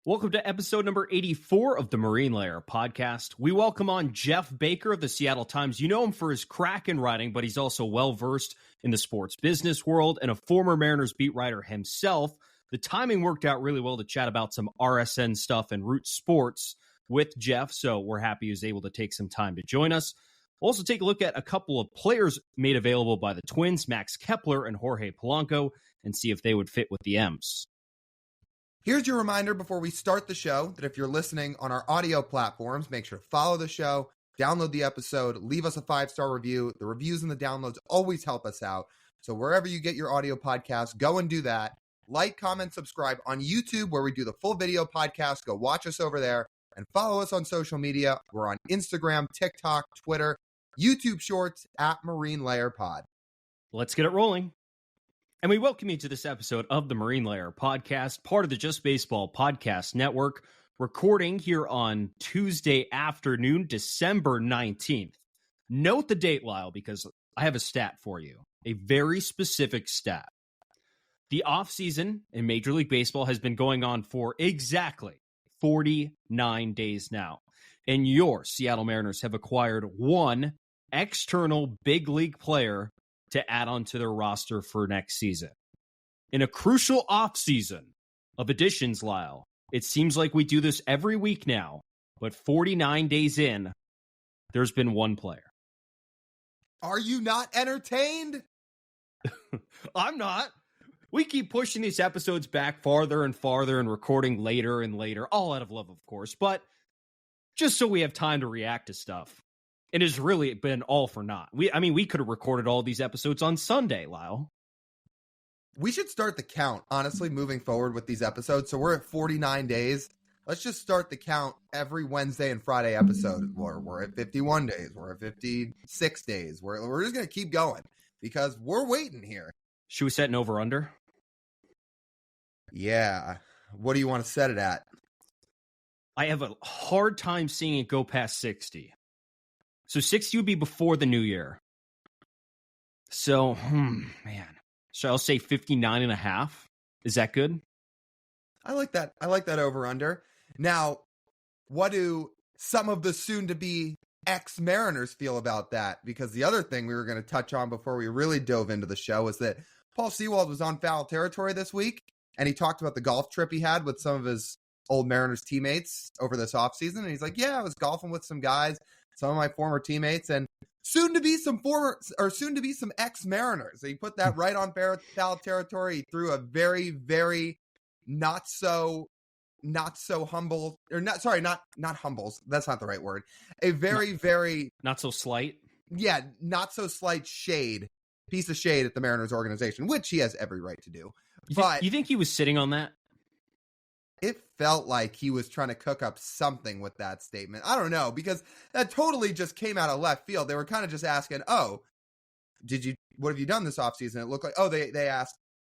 Welcome to episode number 84 of the Marine Layer podcast. We welcome on Geoff Baker of the Seattle Times. You know him for his Kraken writing, but he's also well-versed in the sports business world and a former Mariners beat writer himself. The timing worked out really well to chat about some RSN stuff and Root Sports with Geoff, so we're happy he was able to take some time to join us. We'll also take a look at a couple of players made available by the Twins, Max Kepler and Jorge Polanco, and see if they would fit with the M's. Here's your reminder before we start the show that if you're listening on our audio platforms, make sure to follow the show, download the episode, leave us a 5-star review. The reviews and the downloads always help us out. So wherever you get your audio podcasts, go and do that. Like, comment, subscribe on YouTube where we do the full video podcast. Go watch us over there and follow us on social media. We're on Instagram, TikTok, Twitter, YouTube Shorts at Marine Layer Pod. Let's get it rolling. And we welcome you to this episode of the Marine Layer podcast, part of the Just Baseball Podcast Network, recording here on Tuesday afternoon, December 19th. Note the date, Lyle, because I have a stat for you, a very specific stat. The offseason in Major League Baseball has been going on for exactly 49 days now. And your Seattle Mariners have acquired one external big league player to add on to their roster for next season. In a crucial offseason of additions, Lyle, it seems like we do this every week now, but 49 days in, there's been one player. Are you not entertained? I'm not. We keep pushing these episodes back farther and farther and recording later and later, all out of love, of course, but just so we have time to react to stuff. It has really been all for naught. We could have recorded all these episodes on Sunday, Lyle. We should start the count, honestly, moving forward with these episodes. So we're at 49 days. Let's just start the count every Wednesday and Friday episode. We're at 51 days. We're at 56 days. We're just going to keep going because we're waiting here. Should we set an over-under? Yeah. What do you want to set it at? I have a hard time seeing it go past 60. So 60 would be before the new year. So, man. So I'll say 59 and a half. Is that good? I like that. I like that over-under. Now, what do some of the soon-to-be ex-Mariners feel about that? Because the other thing we were going to touch on before we really dove into the show was that Paul Sewald was on foul territory this week, and he talked about the golf trip he had with some of his old Mariners teammates over this offseason. And he's like, yeah, I was golfing with some guys, some of my former teammates, and soon to be some ex-Mariners. So he put that right on foul territory. He threw a very, very not so humble, or not humbles. That's not the right word. A very, very not so slight. Yeah, not so slight piece of shade at the Mariners organization, which he has every right to do. You think he was sitting on that? It felt like he was trying to cook up something with that statement. I don't know, because that totally just came out of left field. They were kind of just asking, what have you done this offseason? It looked like, they asked,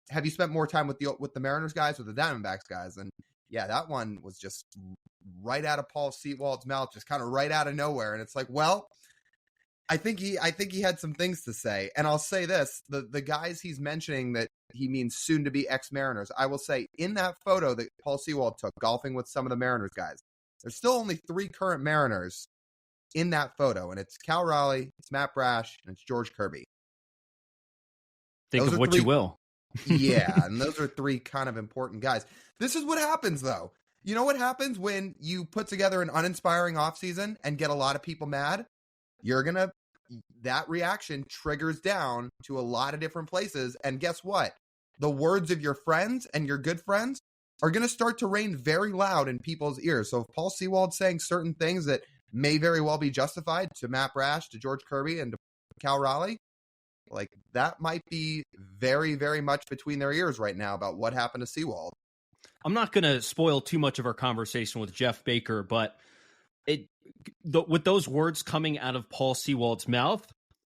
have you spent more time with the Mariners guys or the Diamondbacks guys? And yeah, that one was just right out of Paul Sewald's mouth, just kind of right out of nowhere. And it's like, well, I think he had some things to say. And I'll say this, the guys he's mentioning that he means soon to be ex-Mariners, I will say in that photo that Paul Sewald took golfing with some of the Mariners guys, there's still only 3 current Mariners in that photo. And it's Cal Raleigh, it's Matt Brash, and it's George Kirby. Think of what you will. Yeah, and those are 3 kind of important guys. This is what happens, though. You know what happens when you put together an uninspiring offseason and get a lot of people mad? That reaction triggers down to a lot of different places. And guess what? The words of your friends and your good friends are going to start to reign very loud in people's ears. So if Paul Sewald's saying certain things that may very well be justified to Matt Brash, to George Kirby, and to Cal Raleigh, like that might be very, very much between their ears right now about what happened to Sewald. I'm not going to spoil too much of our conversation with Geoff Baker, but with those words coming out of Paul Sewald's mouth,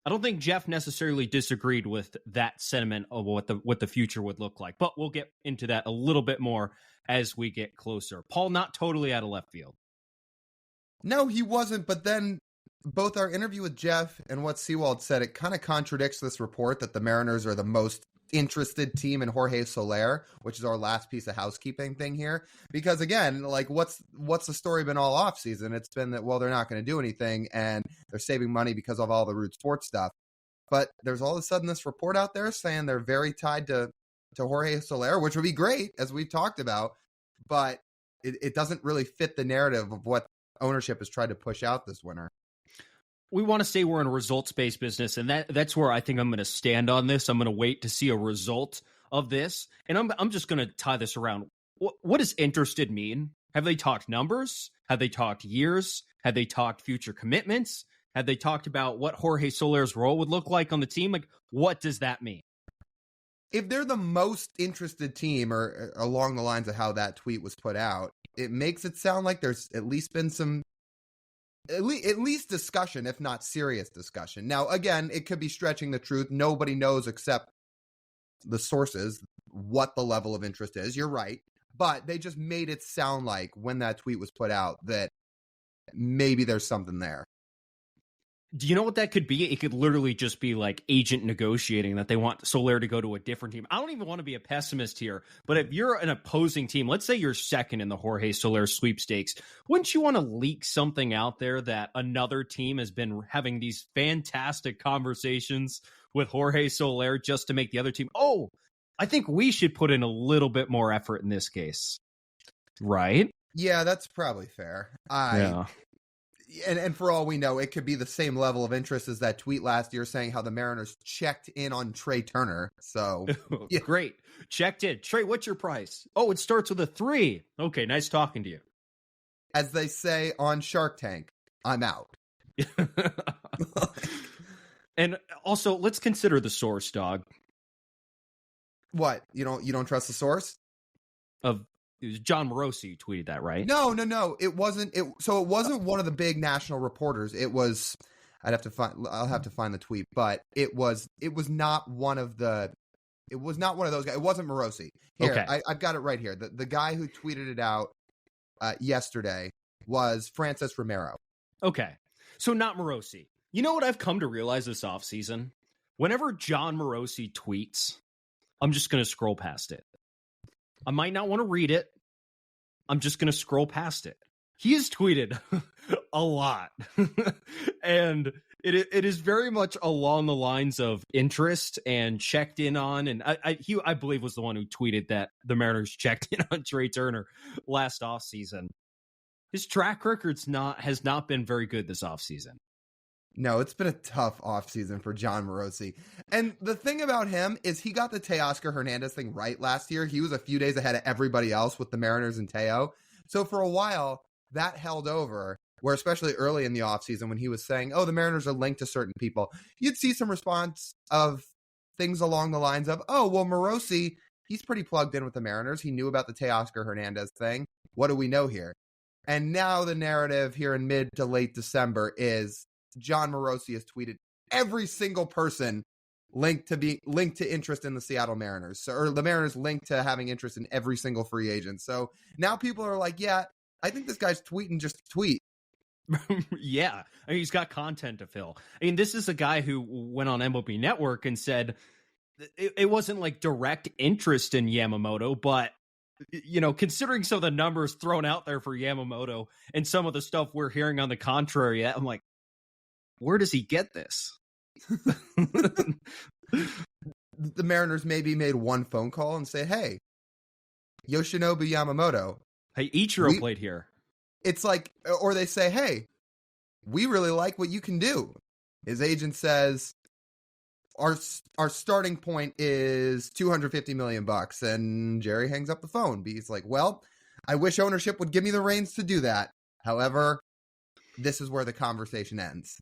I don't think Geoff necessarily disagreed with that sentiment of what the future would look like. But we'll get into that a little bit more as we get closer. Paul, not totally out of left field. No, he wasn't. But then both our interview with Geoff and what Sewald said, it kind of contradicts this report that the Mariners are the most interested team in Jorge Soler, which is our last piece of housekeeping thing here. Because again, like what's the story been all off season? It's been that, well, they're not going to do anything and they're saving money because of all the Root Sports stuff. But there's all of a sudden this report out there saying they're very tied to Jorge Soler, which would be great, as we've talked about, but it doesn't really fit the narrative of what ownership has tried to push out this winter. We want to say we're in a results-based business, and that's where I think I'm going to stand on this. I'm going to wait to see a result of this, and I'm just going to tie this around. What does interested mean? Have they talked numbers? Have they talked years? Have they talked future commitments? Have they talked about what Jorge Soler's role would look like on the team? Like, what does that mean? If they're the most interested team, or along the lines of how that tweet was put out, it makes it sound like there's at least been some at least discussion, if not serious discussion. Now, again, it could be stretching the truth. Nobody knows except the sources what the level of interest is. You're right. But they just made it sound like when that tweet was put out that maybe there's something there. Do you know what that could be? It could literally just be like agent negotiating that they want Soler to go to a different team. I don't even want to be a pessimist here, but if you're an opposing team, let's say you're second in the Jorge Soler sweepstakes, wouldn't you want to leak something out there that another team has been having these fantastic conversations with Jorge Soler just to make the other team, oh, I think we should put in a little bit more effort in this case, right? Yeah, that's probably fair. Yeah. And for all we know, it could be the same level of interest as that tweet last year saying how the Mariners checked in on Trey Turner. So, yeah. Great. Checked in. Trey, what's your price? Oh, it starts with a 3. Okay, nice talking to you. As they say on Shark Tank, I'm out. And also, let's consider the source, dog. What? You don't trust the source? It was John Morosi tweeted that, right? No. It wasn't. So it wasn't one of the big national reporters. It was. I'll have to find the tweet, but it was not one of the. It was not one of those guys. It wasn't Morosi. Here, okay. I've got it right here. The guy who tweeted it out yesterday was Francis Romero. Okay, so not Morosi. You know what I've come to realize this offseason? Whenever John Morosi tweets, I'm just going to scroll past it. I might not want to read it. I'm just going to scroll past it. He has tweeted a lot. And it is very much along the lines of interest and checked in on. And I believe was the one who tweeted that the Mariners checked in on Trey Turner last offseason. His track record has not been very good this offseason. No, it's been a tough offseason for John Morosi. And the thing about him is he got the Teoscar Hernandez thing right last year. He was a few days ahead of everybody else with the Mariners and Teo. So for a while, that held over, where especially early in the offseason when he was saying, oh, the Mariners are linked to certain people, you'd see some response of things along the lines of, oh, well, Morosi, he's pretty plugged in with the Mariners. He knew about the Teoscar Hernandez thing. What do we know here? And now the narrative here in mid to late December is John Morosi has tweeted every single person linked to interest in the Seattle Mariners, or the Mariners linked to having interest in every single free agent. So now people are like, yeah, I think this guy's tweeting just to tweet. Yeah. I mean, he's got content to fill. I mean, this is a guy who went on MLB Network and said it wasn't like direct interest in Yamamoto, but considering some of the numbers thrown out there for Yamamoto and some of the stuff we're hearing on the contrary, I'm like, where does he get this? The Mariners maybe made one phone call and say, hey, Yoshinobu Yamamoto. Hey, Ichiro played here. It's like, or they say, hey, we really like what you can do. His agent says, our starting point is $250 million. And Jerry hangs up the phone. He's like, well, I wish ownership would give me the reins to do that. However, this is where the conversation ends.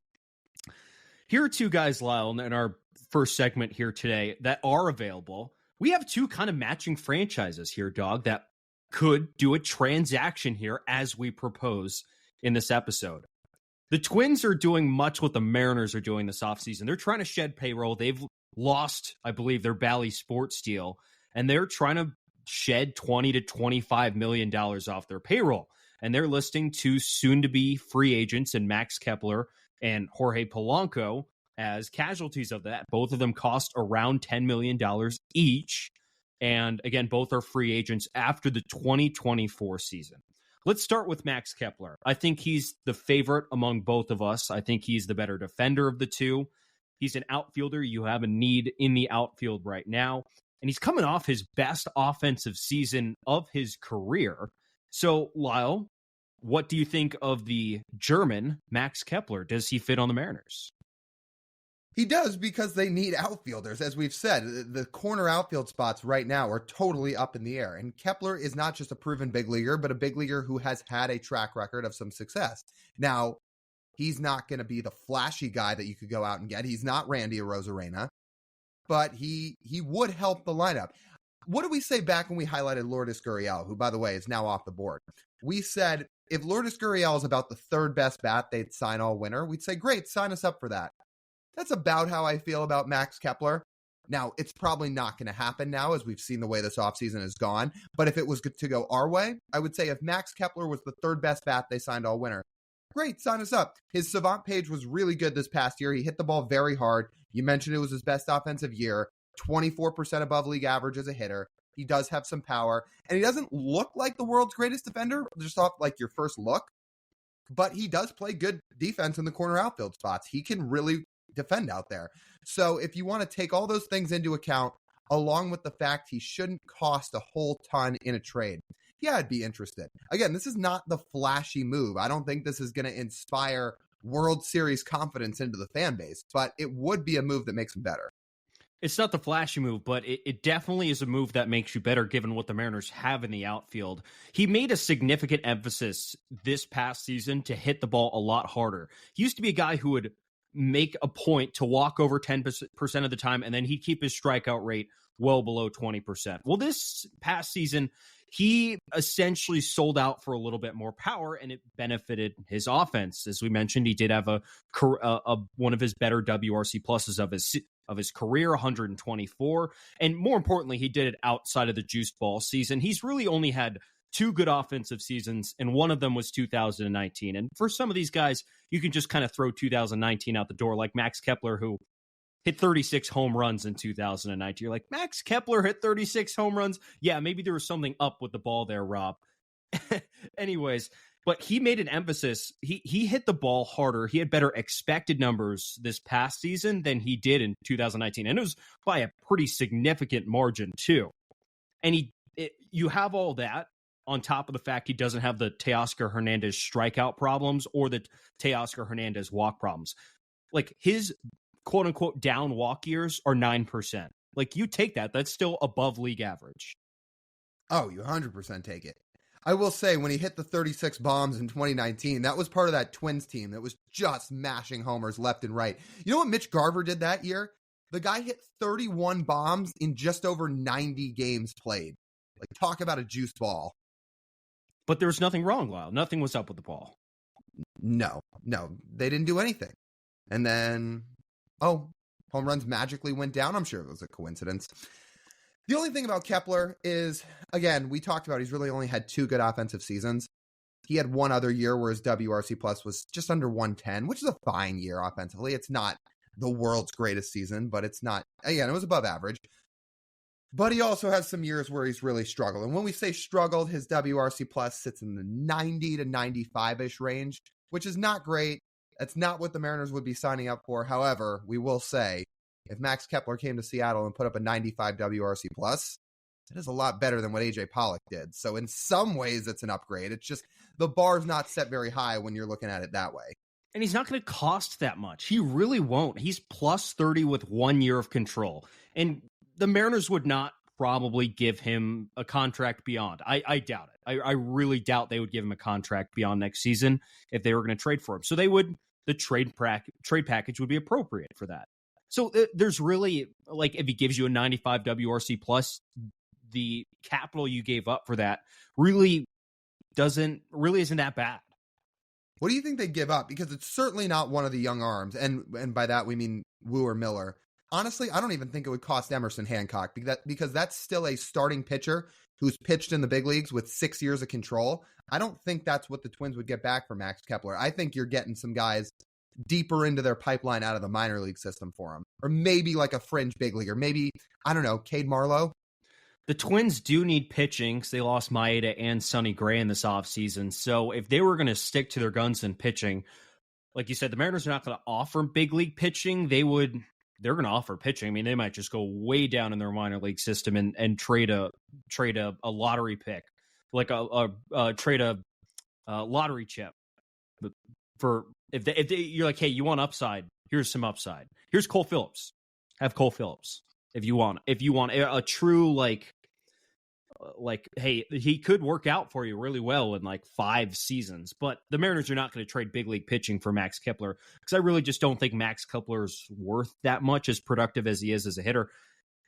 Here are two guys, Lyle, in our first segment here today that are available. We have two kind of matching franchises here, dog, that could do a transaction here as we propose in this episode. The Twins are doing much what the Mariners are doing this offseason. They're trying to shed payroll. They've lost, I believe, their Bally Sports deal, and they're trying to shed $20 to $25 million off their payroll. And they're listing two soon-to-be free agents in Max Kepler and Jorge Polanco as casualties of that. Both of them cost around $10 million each. And again, both are free agents after the 2024 season. Let's start with Max Kepler. I think he's the favorite among both of us. I think he's the better defender of the two. He's an outfielder. You have a need in the outfield right now. And he's coming off his best offensive season of his career. So, Lyle, what do you think of the German Max Kepler? Does he fit on the Mariners? He does, because they need outfielders. As we've said, the corner outfield spots right now are totally up in the air. And Kepler is not just a proven big leaguer, but a big leaguer who has had a track record of some success. Now, he's not going to be the flashy guy that you could go out and get. He's not Randy Arozarena, but he would help the lineup. What did we say back when we highlighted Lourdes Gurriel, who, by the way, is now off the board? We said if Lourdes Gurriel is about the third best bat they'd sign all winter, we'd say, great, sign us up for that. That's about how I feel about Max Kepler. Now, it's probably not going to happen now, as we've seen the way this offseason has gone. But if it was to go our way, I would say if Max Kepler was the third best bat they signed all winter, great, sign us up. His Savant page was really good this past year. He hit the ball very hard. You mentioned it was his best offensive year, 24% above league average as a hitter. He does have some power, and he doesn't look like the world's greatest defender, just off like your first look. But he does play good defense in the corner outfield spots. He can really defend out there. So if you want to take all those things into account, along with the fact he shouldn't cost a whole ton in a trade, yeah, I'd be interested. Again, this is not the flashy move. I don't think this is going to inspire World Series confidence into the fan base, but it would be a move that makes him better. It's not the flashy move, but it definitely is a move that makes you better given what the Mariners have in the outfield. He made a significant emphasis this past season to hit the ball a lot harder. He used to be a guy who would make a point to walk over 10% of the time, and then he'd keep his strikeout rate well below 20%. Well, this past season, he essentially sold out for a little bit more power, and it benefited his offense. As we mentioned, he did have one of his better WRC pluses of his career, 124. And more importantly, he did it outside of the juice ball season. He's really only had two good offensive seasons, and one of them was 2019. And for some of these guys, you can just kind of throw 2019 out the door, like Max Kepler, who hit 36 home runs in 2019. You're like, Max Kepler hit 36 home runs? Yeah, maybe there was something up with the ball there, Rob. Anyways, but he made an emphasis. He hit the ball harder. He had better expected numbers this past season than he did in 2019. And it was by a pretty significant margin, too. And you have all that on top of the fact he doesn't have the Teoscar Hernandez strikeout problems or the Teoscar Hernandez walk problems. Like, his quote-unquote down walk years are 9%. Like, you take that. That's still above league average. Oh, you 100% take it. I will say, when he hit the 36 bombs in 2019, that was part of that Twins team that was just mashing homers left and right. You know what Mitch Garver did that year? The guy hit 31 bombs in just over 90 games played. Like, talk about a juice ball. But there was nothing wrong, Lyle. Nothing was up with the ball. No, they didn't do anything. And then, home runs magically went down. I'm sure it was a coincidence. The only thing about Kepler is, again, we talked about he's really only had two good offensive seasons. He had one other year where his WRC plus was just under 110, which is a fine year offensively. It's not the world's greatest season, but it's not, again, it was above average. But he also has some years where he's really struggled. And when we say struggled, his WRC plus sits in the 90 to 95-ish range, which is not great. That's not what the Mariners would be signing up for. However, we will say, if Max Kepler came to Seattle and put up a 95 WRC plus, it is a lot better than what AJ Pollock did. So in some ways, it's an upgrade. It's just the bar's not set very high when you're looking at it that way. And he's not going to cost that much. He really won't. He's plus 30 with 1 year of control. And the Mariners would not probably give him a contract beyond. I doubt it. I really doubt they would give him a contract beyond next season if they were going to trade for him. So the trade package would be appropriate for that. So there's really, like, if he gives you a 95 WRC plus, the capital you gave up for that really isn't that bad. What do you think they give up? Because it's certainly not one of the young arms. And by that, we mean Wu or Miller. Honestly, I don't even think it would cost Emerson Hancock because that's still a starting pitcher who's pitched in the big leagues with 6 years of control. I don't think that's what the Twins would get back for Max Kepler. I think you're getting some guys deeper into their pipeline out of the minor league system for him. Or maybe like a fringe big leaguer. Maybe, I don't know, Cade Marlowe. The Twins do need pitching because they lost Maeda and Sonny Gray in this offseason. So if they were going to stick to their guns in pitching, like you said, the Mariners are not going to offer big league pitching. They're going to offer pitching. I mean, they might just go way down in their minor league system and trade a lottery pick, like trade a lottery chip for if you're like, hey, you want upside? Here's some upside. Here's Cole Phillips. Have Cole Phillips if you want a true like, hey, he could work out for you really well in like 5 seasons. But the Mariners are not going to trade big league pitching for Max Kepler because I really just don't think Max Kepler's worth that much, as productive as he is as a hitter.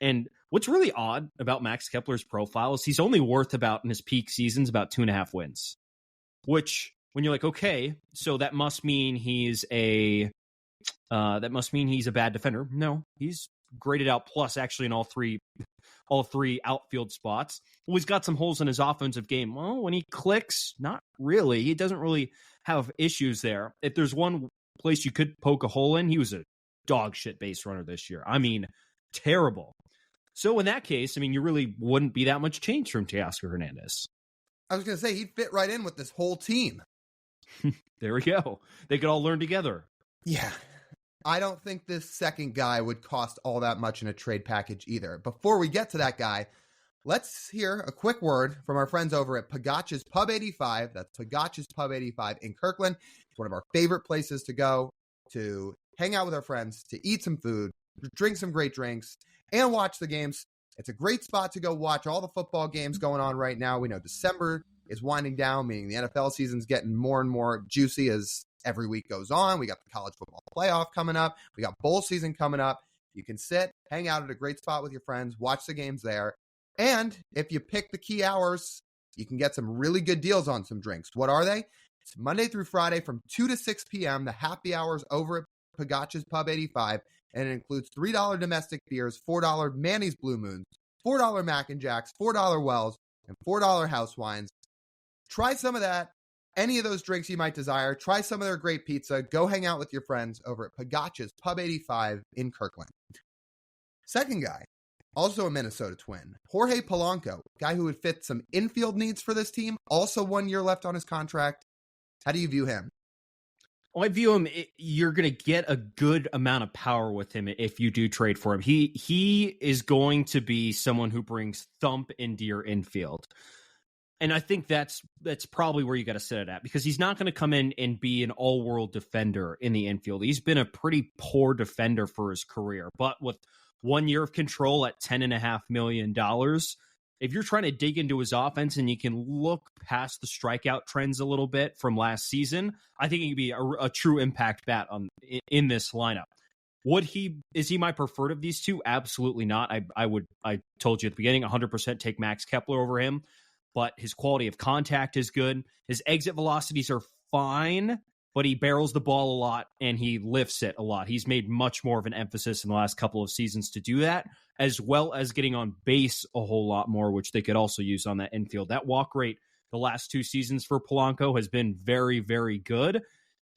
And what's really odd about Max Kepler's profile is he's only worth about, in his peak seasons, about 2.5 wins, which when you're like, okay, so that must mean he's a bad defender. No, he's graded out plus actually in all three outfield spots. Well, he's got some holes in his offensive game. Well, when he clicks, not really. He doesn't really have issues there. If there's one place you could poke a hole in, he was a dog shit base runner this year. I mean, terrible. So in that case, I mean, you really wouldn't be that much change from Teoscar Hernandez. I was going to say, he'd fit right in with this whole team. There we go. They could all learn together. Yeah. I don't think this second guy would cost all that much in a trade package either. Before we get to that guy, let's hear a quick word from our friends over at Pagach's Pub 85. That's Pagach's Pub 85 in Kirkland. It's one of our favorite places to go to hang out with our friends, to eat some food, drink some great drinks, and watch the games. It's a great spot to go watch all the football games going on right now. We know December is winding down, meaning the NFL season's getting more and more juicy as every week goes on. We got the college football playoff coming up. We got bowl season coming up. You can sit, hang out at a great spot with your friends, watch the games there. And if you pick the key hours, you can get some really good deals on some drinks. What are they? It's Monday through Friday from 2 to 6 p.m. The happy hours over at Pagach's Pub 85. And it includes $3 domestic beers, $4 Manny's Blue Moons, $4 Mac and Jacks, $4 Wells, and $4 house wines. Try some of that. Any of those drinks you might desire. Try some of their great pizza. Go hang out with your friends over at Pagach's Pub 85 in Kirkland. Second guy, also a Minnesota Twin, Jorge Polanco, guy who would fit some infield needs for this team. Also 1 year left on his contract. How do you view him? Well, I view him, you're going to get a good amount of power with him if you do trade for him. He is going to be someone who brings thump into your infield. And I think that's probably where you got to set it at, because he's not going to come in and be an all-world defender in the infield. He's been a pretty poor defender for his career. But with 1 year of control at $10.5 million, if you're trying to dig into his offense and you can look past the strikeout trends a little bit from last season, I think he could be a true impact bat in this lineup. Is he my preferred of these two? Absolutely not. I told you at the beginning, 100% take Max Kepler over him. But his quality of contact is good. His exit velocities are fine, but he barrels the ball a lot and he lifts it a lot. He's made much more of an emphasis in the last couple of seasons to do that, as well as getting on base a whole lot more, which they could also use on that infield. That walk rate the last 2 seasons for Polanco has been very, very good.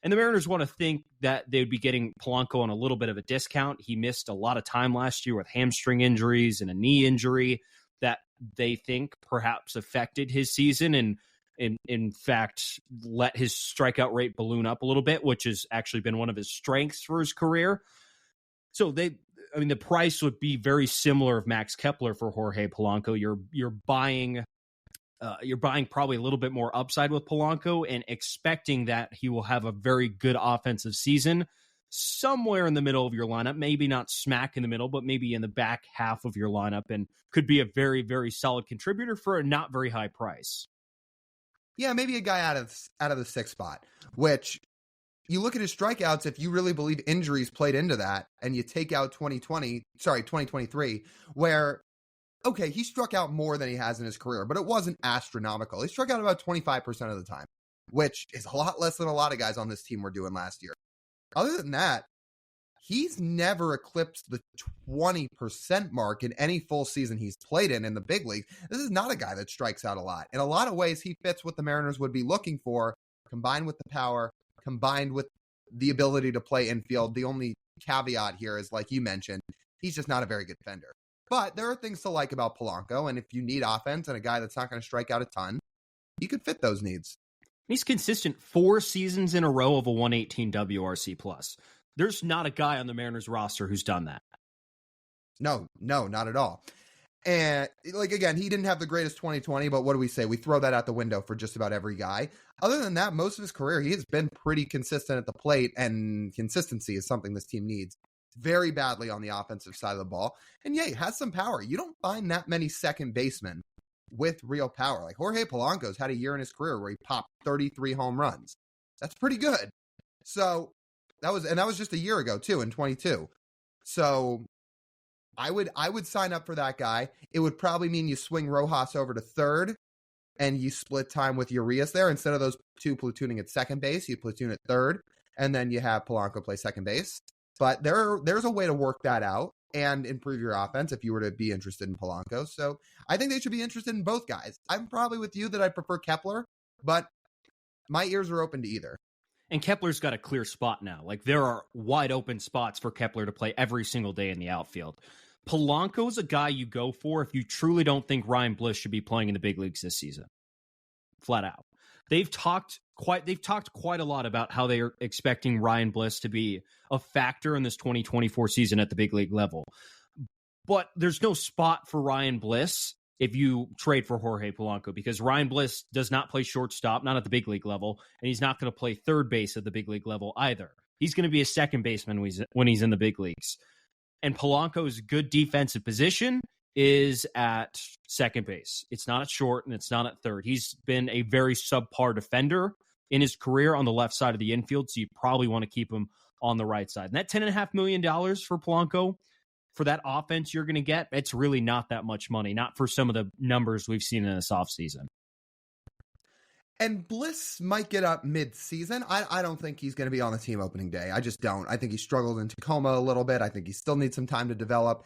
And the Mariners want to think that they would be getting Polanco on a little bit of a discount. He missed a lot of time last year with hamstring injuries and a knee injury that they think perhaps affected his season and in fact let his strikeout rate balloon up a little bit, which has actually been one of his strengths for his career. So the price would be very similar of Max Kepler for Jorge Polanco. You're buying probably a little bit more upside with Polanco and expecting that he will have a very good offensive season somewhere in the middle of your lineup, maybe not smack in the middle, but maybe in the back half of your lineup, and could be a very, very solid contributor for a not very high price. Yeah, maybe a guy out of the 6th spot, which you look at his strikeouts, if you really believe injuries played into that, and you take out 2023, where, okay, he struck out more than he has in his career, but it wasn't astronomical. He struck out about 25% of the time, which is a lot less than a lot of guys on this team were doing last year. Other than that, he's never eclipsed the 20% mark in any full season he's played in the big league. This is not a guy that strikes out a lot. In a lot of ways, he fits what the Mariners would be looking for, combined with the power, combined with the ability to play infield. The only caveat here is, like you mentioned, he's just not a very good defender. But there are things to like about Polanco, and if you need offense and a guy that's not going to strike out a ton, he could fit those needs. He's consistent 4 seasons in a row of a 118 WRC plus. There's not a guy on the Mariners roster who's done that. No, not at all. And like, again, he didn't have the greatest 2020, but what do we say? We throw that out the window for just about every guy. Other than that, most of his career, he has been pretty consistent at the plate, and consistency is something this team needs very badly on the offensive side of the ball. And yeah, he has some power. You don't find that many second basemen with real power. Like Jorge Polanco's had a year in his career where he popped 33 home runs. That's pretty good. So that was just a year ago too, in 22. So I would sign up for that guy. It would probably mean you swing Rojas over to third and you split time with Urias there. Instead of those two platooning at second base, you platoon at third, and then you have Polanco play second base. But there's a way to work that out and improve your offense if you were to be interested in Polanco. So I think they should be interested in both guys. I'm probably with you that I prefer Kepler, but my ears are open to either. And Kepler's got a clear spot now. Like, there are wide open spots for Kepler to play every single day in the outfield. Polanco's a guy you go for if you truly don't think Ryan Bliss should be playing in the big leagues this season. Flat out. They've talked quite a lot about how they are expecting Ryan Bliss to be a factor in this 2024 season at the big league level. But there's no spot for Ryan Bliss if you trade for Jorge Polanco, because Ryan Bliss does not play shortstop, not at the big league level, and he's not going to play third base at the big league level either. He's going to be a second baseman when he's in the big leagues. And Polanco's good defensive position is at second base. It's not at short and it's not at third. He's been a very subpar defender in his career on the left side of the infield, so you probably want to keep him on the right side. And that $10.5 million for Polanco, for that offense you're going to get, it's really not that much money, not for some of the numbers we've seen in this offseason. And Bliss might get up mid-season. I don't think he's going to be on the team opening day. I just don't. I think he struggled in Tacoma a little bit. I think he still needs some time to develop.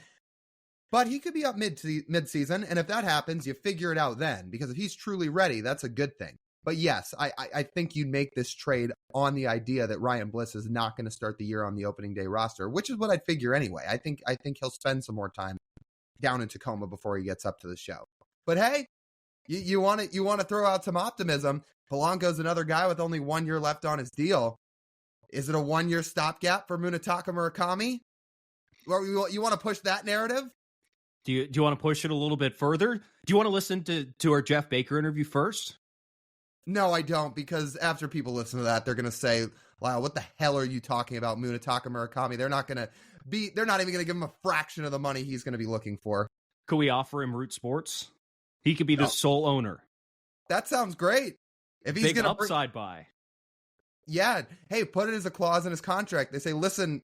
But he could be up mid-season, and if that happens, you figure it out then. Because if he's truly ready, that's a good thing. But yes, I think you'd make this trade on the idea that Ryan Bliss is not going to start the year on the opening day roster, which is what I'd figure anyway. I think he'll spend some more time down in Tacoma before he gets up to the show. But hey, you want to throw out some optimism. Polanco's another guy with only 1 year left on his deal. Is it a 1 year stopgap for Munetaka Murakami? Or you want to push that narrative? Do you want to push it a little bit further? Do you want to listen to our Geoff Baker interview first? No, I don't, because after people listen to that, they're going to say, wow, what the hell are you talking about, Munetaka Murakami? They're not even going to give him a fraction of the money he's going to be looking for. Could we offer him Root Sports? He could be the sole owner. That sounds great. If he's big upside buy. Yeah. Hey, put it as a clause in his contract. They say, listen,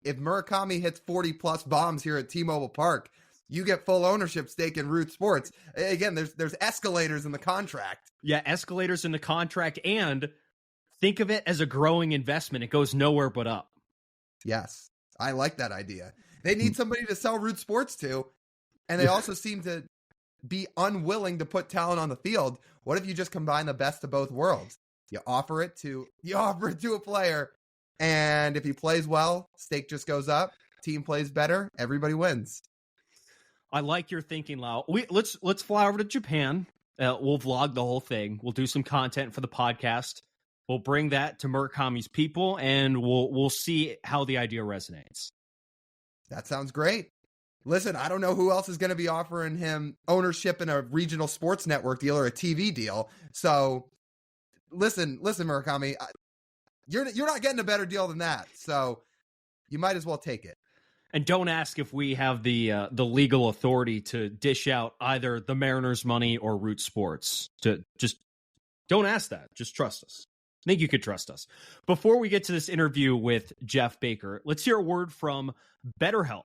if Murakami hits 40 plus bombs here at T-Mobile Park, you get full ownership stake in Root Sports. Again, there's escalators in the contract. Yeah, escalators in the contract, and think of it as a growing investment. It goes nowhere but up. Yes, I like that idea. They need somebody to sell Root Sports to, and they also seem to be unwilling to put talent on the field. What if you just combine the best of both worlds? You offer it to a player, and if he plays well, stake just goes up. Team plays better, everybody wins. I like your thinking, Lau. Let's fly over to Japan. We'll vlog the whole thing. We'll do some content for the podcast. We'll bring that to Murakami's people, and we'll see how the idea resonates. That sounds great. Listen, I don't know who else is going to be offering him ownership in a regional sports network deal or a TV deal. So listen, Murakami, you're not getting a better deal than that. So you might as well take it. And don't ask if we have the legal authority to dish out either the Mariners' money or Root Sports. Just don't ask that. Just trust us. I think you could trust us. Before we get to this interview with Geoff Baker, let's hear a word from BetterHelp.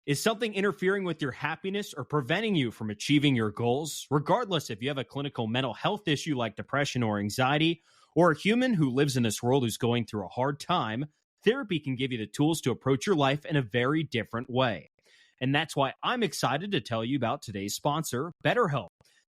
Is something interfering with your happiness or preventing you from achieving your goals? Regardless if you have a clinical mental health issue like depression or anxiety, or a human who lives in this world who's going through a hard time, therapy can give you the tools to approach your life in a very different way. And that's why I'm excited to tell you about today's sponsor, BetterHelp.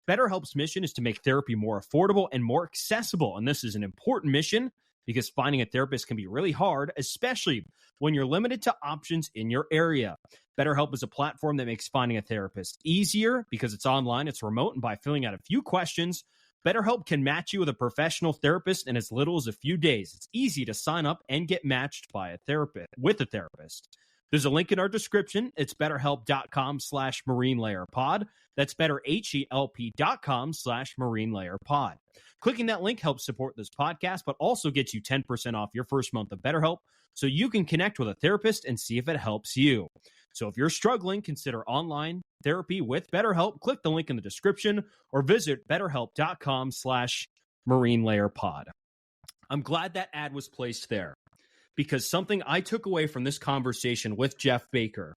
BetterHelp's mission is to make therapy more affordable and more accessible. And this is an important mission because finding a therapist can be really hard, especially when you're limited to options in your area. BetterHelp is a platform that makes finding a therapist easier because it's online, it's remote, and by filling out a few questions, BetterHelp can match you with a professional therapist in as little as a few days. It's easy to sign up and get matched by a therapist with a therapist. There's a link in our description. It's betterhelp.com/marinelayerpod. That's betterhelp.com/marinelayerpod. Clicking that link helps support this podcast, but also gets you 10% off your first month of BetterHelp so you can connect with a therapist and see if it helps you. So if you're struggling, consider online therapy with BetterHelp. Click the link in the description or visit betterhelp.com/marinelayerpod. I'm glad that ad was placed there, because something I took away from this conversation with Geoff Baker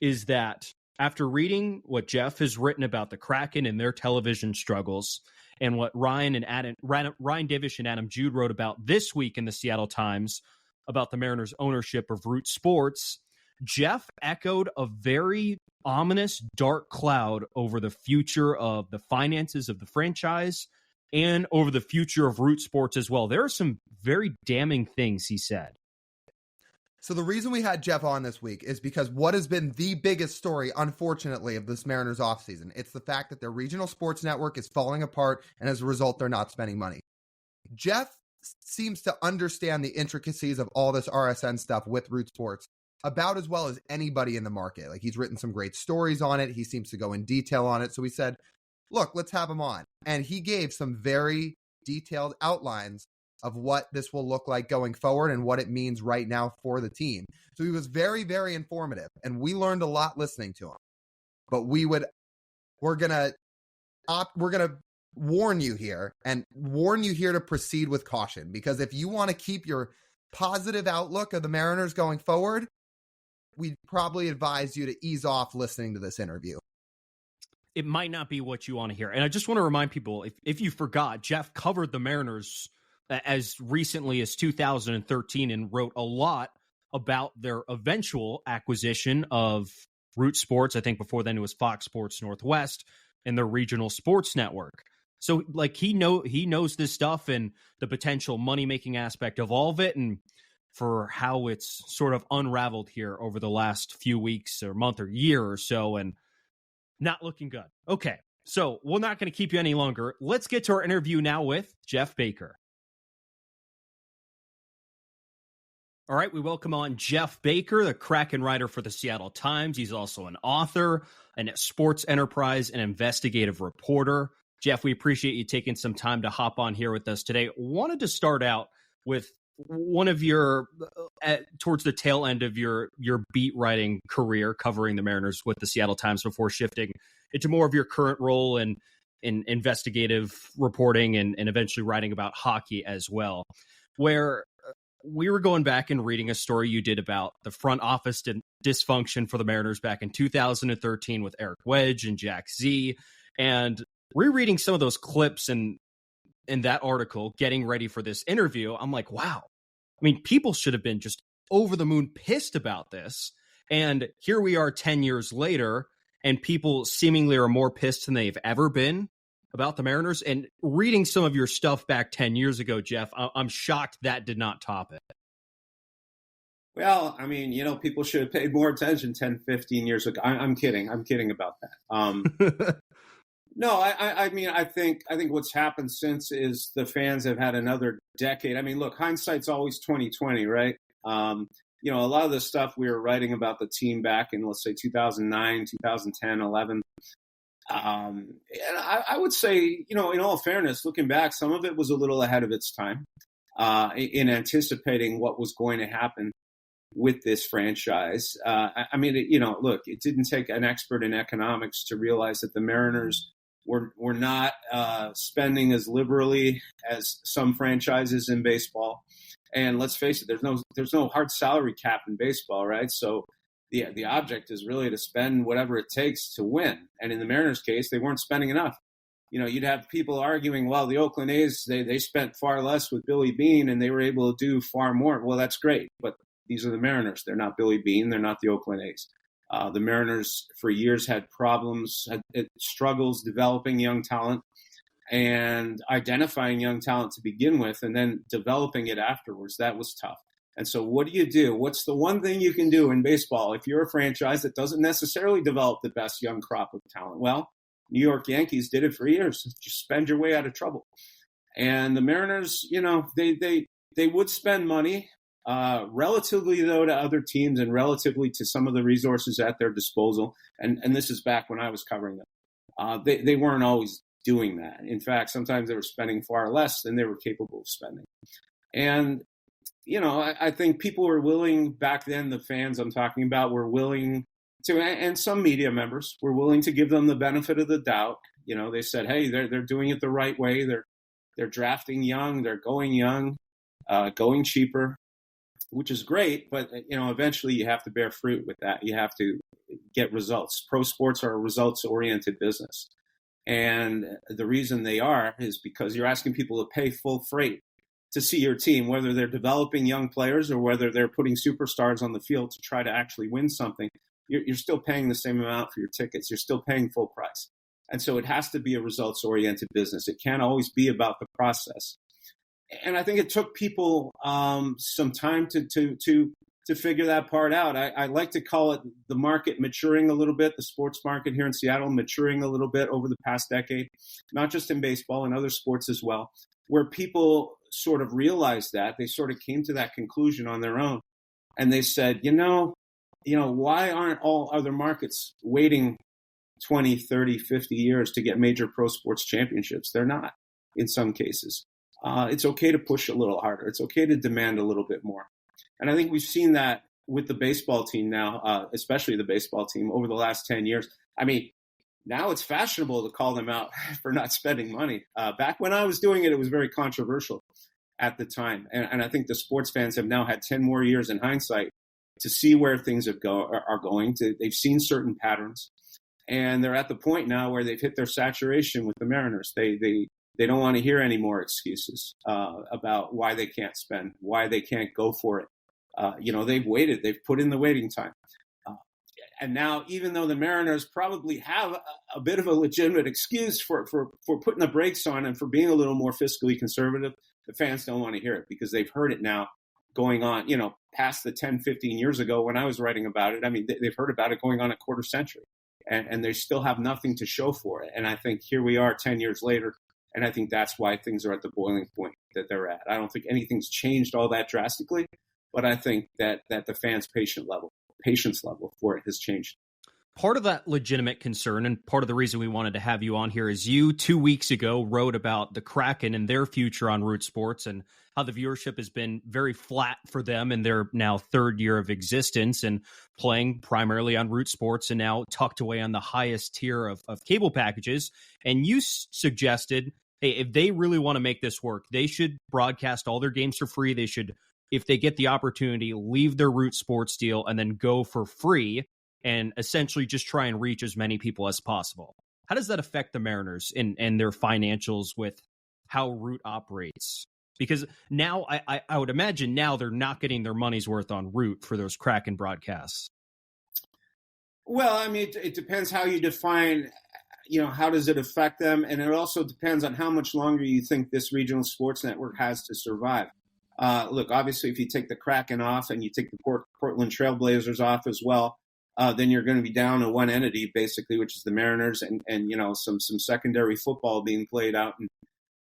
is that after reading what Geoff has written about the Kraken and their television struggles, and what Ryan Divish and Adam Jude wrote about this week in the Seattle Times about the Mariners' ownership of Root Sports, Geoff echoed a very ominous dark cloud over the future of the finances of the franchise and over the future of Root Sports as well. There are some very damning things he said. So the reason we had Geoff on this week is because what has been the biggest story, unfortunately, of this Mariners offseason, it's the fact that their regional sports network is falling apart, and as a result, they're not spending money. Geoff seems to understand the intricacies of all this RSN stuff with Root Sports about as well as anybody in the market. Like, he's written some great stories on it. He seems to go in detail on it. So we said, look, let's have him on. And he gave some very detailed outlines of what this will look like going forward and what it means right now for the team. So he was very, very informative, and we learned a lot listening to him. But we're gonna warn you here to proceed with caution, because if you want to keep your positive outlook of the Mariners going forward, we'd probably advise you to ease off listening to this interview. It might not be what you want to hear. And I just want to remind people, if you forgot, Geoff covered the Mariners as recently as 2013 and wrote a lot about their eventual acquisition of Root Sports. I think before then it was Fox Sports Northwest and their regional sports network. So like he knows this stuff and the potential money-making aspect of all of it, and for how it's sort of unraveled here over the last few weeks or month or year or so, and not looking good. Okay, so we're not going to keep you any longer. Let's get to our interview now with Geoff Baker. All right, we welcome on Geoff Baker, the Kraken writer for the Seattle Times. He's also an author, a sports enterprise, and investigative reporter. Geoff, we appreciate you taking some time to hop on here with us today. Wanted to start out with one of your, towards the tail end of your beat writing career, covering the Mariners with the Seattle Times before shifting into more of your current role in investigative reporting and eventually writing about hockey as well, where we were going back and reading a story you did about the front office dysfunction for the Mariners back in 2013 with Eric Wedge and Jack Z. And rereading some of those clips in that article, getting ready for this interview, I'm like, wow. I mean, people should have been just over the moon pissed about this. And here we are 10 years later, and people seemingly are more pissed than they've ever been about the Mariners. And reading some of your stuff back 10 years ago, Geoff, I'm shocked that did not top it. Well, I mean, people should have paid more attention 10, 15 years ago. I'm kidding. I'm kidding about that. No, I mean, I think what's happened since is the fans have had another decade. I mean, look, hindsight's always 20/20, right? A lot of the stuff we were writing about the team back in, let's say, 2009, 2010, 11. And I would say, in all fairness, looking back, some of it was a little ahead of its time in anticipating what was going to happen with this franchise. I mean, look, it didn't take an expert in economics to realize that the Mariners were not spending as liberally as some franchises in baseball. And let's face it, there's no hard salary cap in baseball, right? So the object is really to spend whatever it takes to win. And in the Mariners' case, they weren't spending enough. You'd have people arguing, well, the Oakland A's, they spent far less with Billy Beane and they were able to do far more. Well, that's great. But these are the Mariners. They're not Billy Beane. They're not the Oakland A's. The Mariners for years had problems, had struggles developing young talent, and identifying young talent to begin with and then developing it afterwards. That was tough. And so what do? What's the one thing you can do in baseball if you're a franchise that doesn't necessarily develop the best young crop of talent? Well, New York Yankees did it for years. Just spend your way out of trouble. And the Mariners, they would spend money, relatively, though, to other teams and relatively to some of the resources at their disposal. And this is back when I was covering them. They weren't always doing that. In fact, sometimes they were spending far less than they were capable of spending. And, I think people were willing back then, the fans I'm talking about were willing to, and some media members were willing to give them the benefit of the doubt. They said, hey, they're doing it the right way. They're drafting young, they're going young, going cheaper, which is great. But, eventually you have to bear fruit with that. You have to get results. Pro sports are a results-oriented business. And the reason they are is because you're asking people to pay full freight to see your team, whether they're developing young players or whether they're putting superstars on the field to try to actually win something. You're still paying the same amount for your tickets. You're still paying full price. And so it has to be a results-oriented business. It can't always be about the process. And I think it took people some time to figure that part out. I like to call it the market maturing a little bit, the sports market here in Seattle maturing a little bit over the past decade, not just in baseball and other sports as well, where people sort of realized that. They sort of came to that conclusion on their own. And they said, why aren't all other markets waiting 20, 30, 50 years to get major pro sports championships? They're not, in some cases. It's okay to push a little harder. It's okay to demand a little bit more. And I think we've seen that with the baseball team now, especially the baseball team over the last 10 years. I mean, now it's fashionable to call them out for not spending money. Back when I was doing it, it was very controversial at the time. And I think the sports fans have now had 10 more years in hindsight to see where things are going. They've seen certain patterns. And they're at the point now where they've hit their saturation with the Mariners. They don't want to hear any more excuses about why they can't spend, why they can't go for it. They've waited. They've put in the waiting time. And now, even though the Mariners probably have a bit of a legitimate excuse for putting the brakes on and for being a little more fiscally conservative, the fans don't want to hear it because they've heard it now going on, past the 10, 15 years ago when I was writing about it. I mean, they've heard about it going on a quarter century. And they still have nothing to show for it. And I think here we are 10 years later, and I think that's why things are at the boiling point that they're at. I don't think anything's changed all that drastically, but I think that the fans' patience level for it has changed. Part of that legitimate concern, and part of the reason we wanted to have you on here, is you 2 weeks ago wrote about the Kraken and their future on Root Sports and how the viewership has been very flat for them in their now third year of existence and playing primarily on Root Sports and now tucked away on the highest tier of cable packages. And you suggested, hey, if they really want to make this work, they should broadcast all their games for free. They should, if they get the opportunity, leave their Root Sports deal and then go for free and essentially just try and reach as many people as possible. How does that affect the Mariners and their financials with how Root operates? Because now I would imagine now they're not getting their money's worth on Root for those Kraken broadcasts. Well, I mean, it depends how you define, how does it affect them? And it also depends on how much longer you think this regional sports network has to survive. Look, obviously, if you take the Kraken off and you take the Portland Trailblazers off as well, then you're going to be down to one entity, basically, which is the Mariners and some secondary football being played out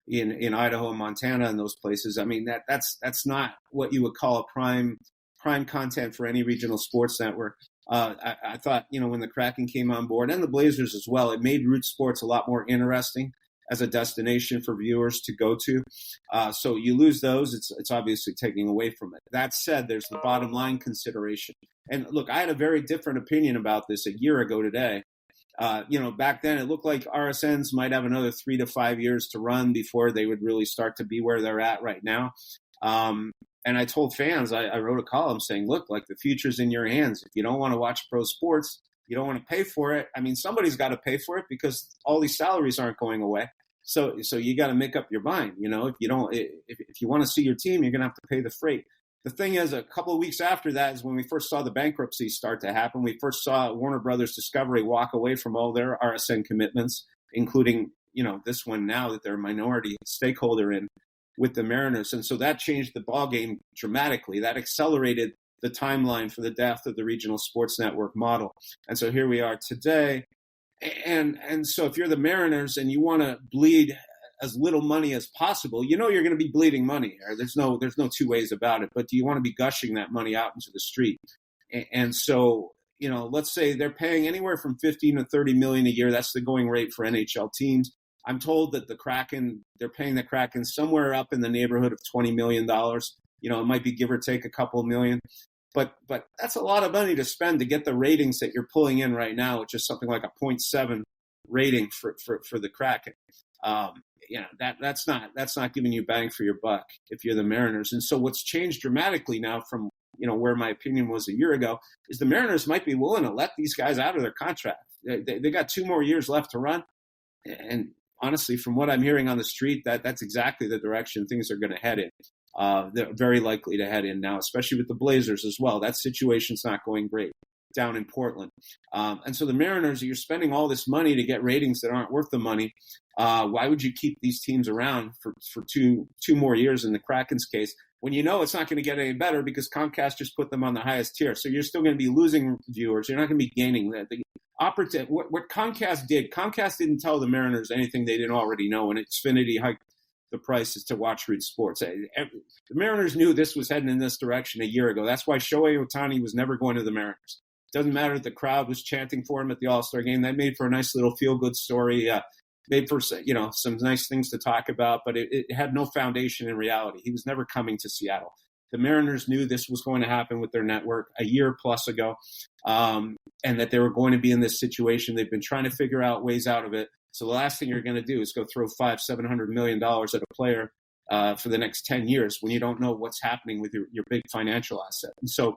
in Idaho and Montana and those places. I mean, that's not what you would call a prime content for any regional sports network. I thought, when the Kraken came on board and the Blazers as well, it made Root Sports a lot more interesting as a destination for viewers to go to. So you lose those, it's obviously taking away from it. That said, there's the bottom line consideration. And look, I had a very different opinion about this a year ago today. Back then it looked like RSNs might have another 3 to 5 years to run before they would really start to be where they're at right now. And I told fans, I wrote a column saying, look, like the future's in your hands. If you don't want to watch pro sports, you don't want to pay for it. I mean, somebody's got to pay for it because all these salaries aren't going away. So you got to make up your mind. If you want to see your team, you're going to have to pay the freight. The thing is, a couple of weeks after that is when we first saw the bankruptcy start to happen. We first saw Warner Brothers Discovery walk away from all their RSN commitments, including, this one now that they're a minority stakeholder in with the Mariners. And so that changed the ball game dramatically. That accelerated the timeline for the death of the regional sports network model. And so here we are today. And so if you're the Mariners and you want to bleed as little money as possible, you're going to be bleeding money. There's no two ways about it. But do you want to be gushing that money out into the street? And so, let's say they're paying anywhere from 15 to 30 million a year. That's the going rate for NHL teams. I'm told that they're paying the Kraken somewhere up in the neighborhood of $20 million. It might be give or take a couple of million. But that's a lot of money to spend to get the ratings that you're pulling in right now, which is something like a 0.7 rating for the Kraken. That's not giving you bang for your buck if you're the Mariners. And so what's changed dramatically now from where my opinion was a year ago is the Mariners might be willing to let these guys out of their contract. They got 2 more years left to run, and honestly, from what I'm hearing on the street, that's exactly the direction things are going to head in. They're very likely to head in now, especially with the Blazers as well. That situation's not going great down in Portland. And so the Mariners, you're spending all this money to get ratings that aren't worth the money. Why would you keep these teams around for two more years in the Kraken's case when it's not going to get any better because Comcast just put them on the highest tier? So you're still going to be losing viewers. You're not going to be gaining that. What Comcast didn't tell the Mariners anything they didn't already know, and Xfinity hiked the prices to watch Reed Sports. The Mariners knew this was heading in this direction a year ago. That's why Shohei Ohtani was never going to the Mariners. Doesn't matter that the crowd was chanting for him at the All-Star game. That made for a nice little feel-good story. Made for some nice things to talk about, but it had no foundation in reality. He was never coming to Seattle. The Mariners knew this was going to happen with their network a year plus ago, and that they were going to be in this situation. They've been trying to figure out ways out of it. So the last thing you're going to do is go throw $500-700 million at a player for the next 10 years when you don't know what's happening with your big financial asset. And so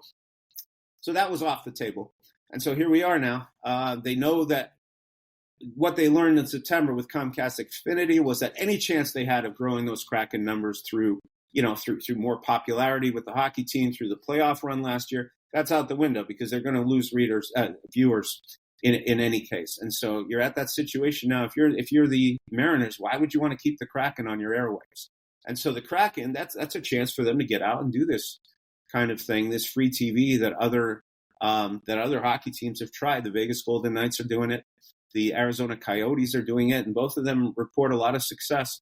that was off the table. And so here we are now. They know that what they learned in September with Comcast Xfinity was that any chance they had of growing those Kraken numbers through more popularity with the hockey team, through the playoff run last year, that's out the window because they're going to lose viewers in any case. And so you're at that situation now. If you're the Mariners, why would you want to keep the Kraken on your airwaves? And so the Kraken, that's a chance for them to get out and do this kind of thing, this free TV that other hockey teams have tried. The Vegas Golden Knights are doing it. The Arizona Coyotes are doing it, and both of them report a lot of success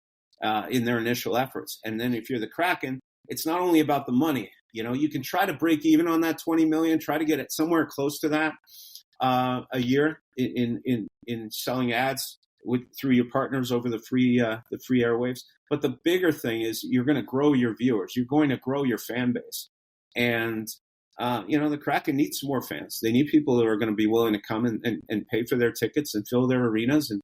in their initial efforts. And then if you're the Kraken, it's not only about the money. You can try to break even on that $20 million, try to get it somewhere close to that a year in selling ads through your partners over the free airwaves. But the bigger thing is you're going to grow your viewers. You're going to grow your fan base, and the Kraken needs more fans. They need people who are going to be willing to come and pay for their tickets and fill their arenas and,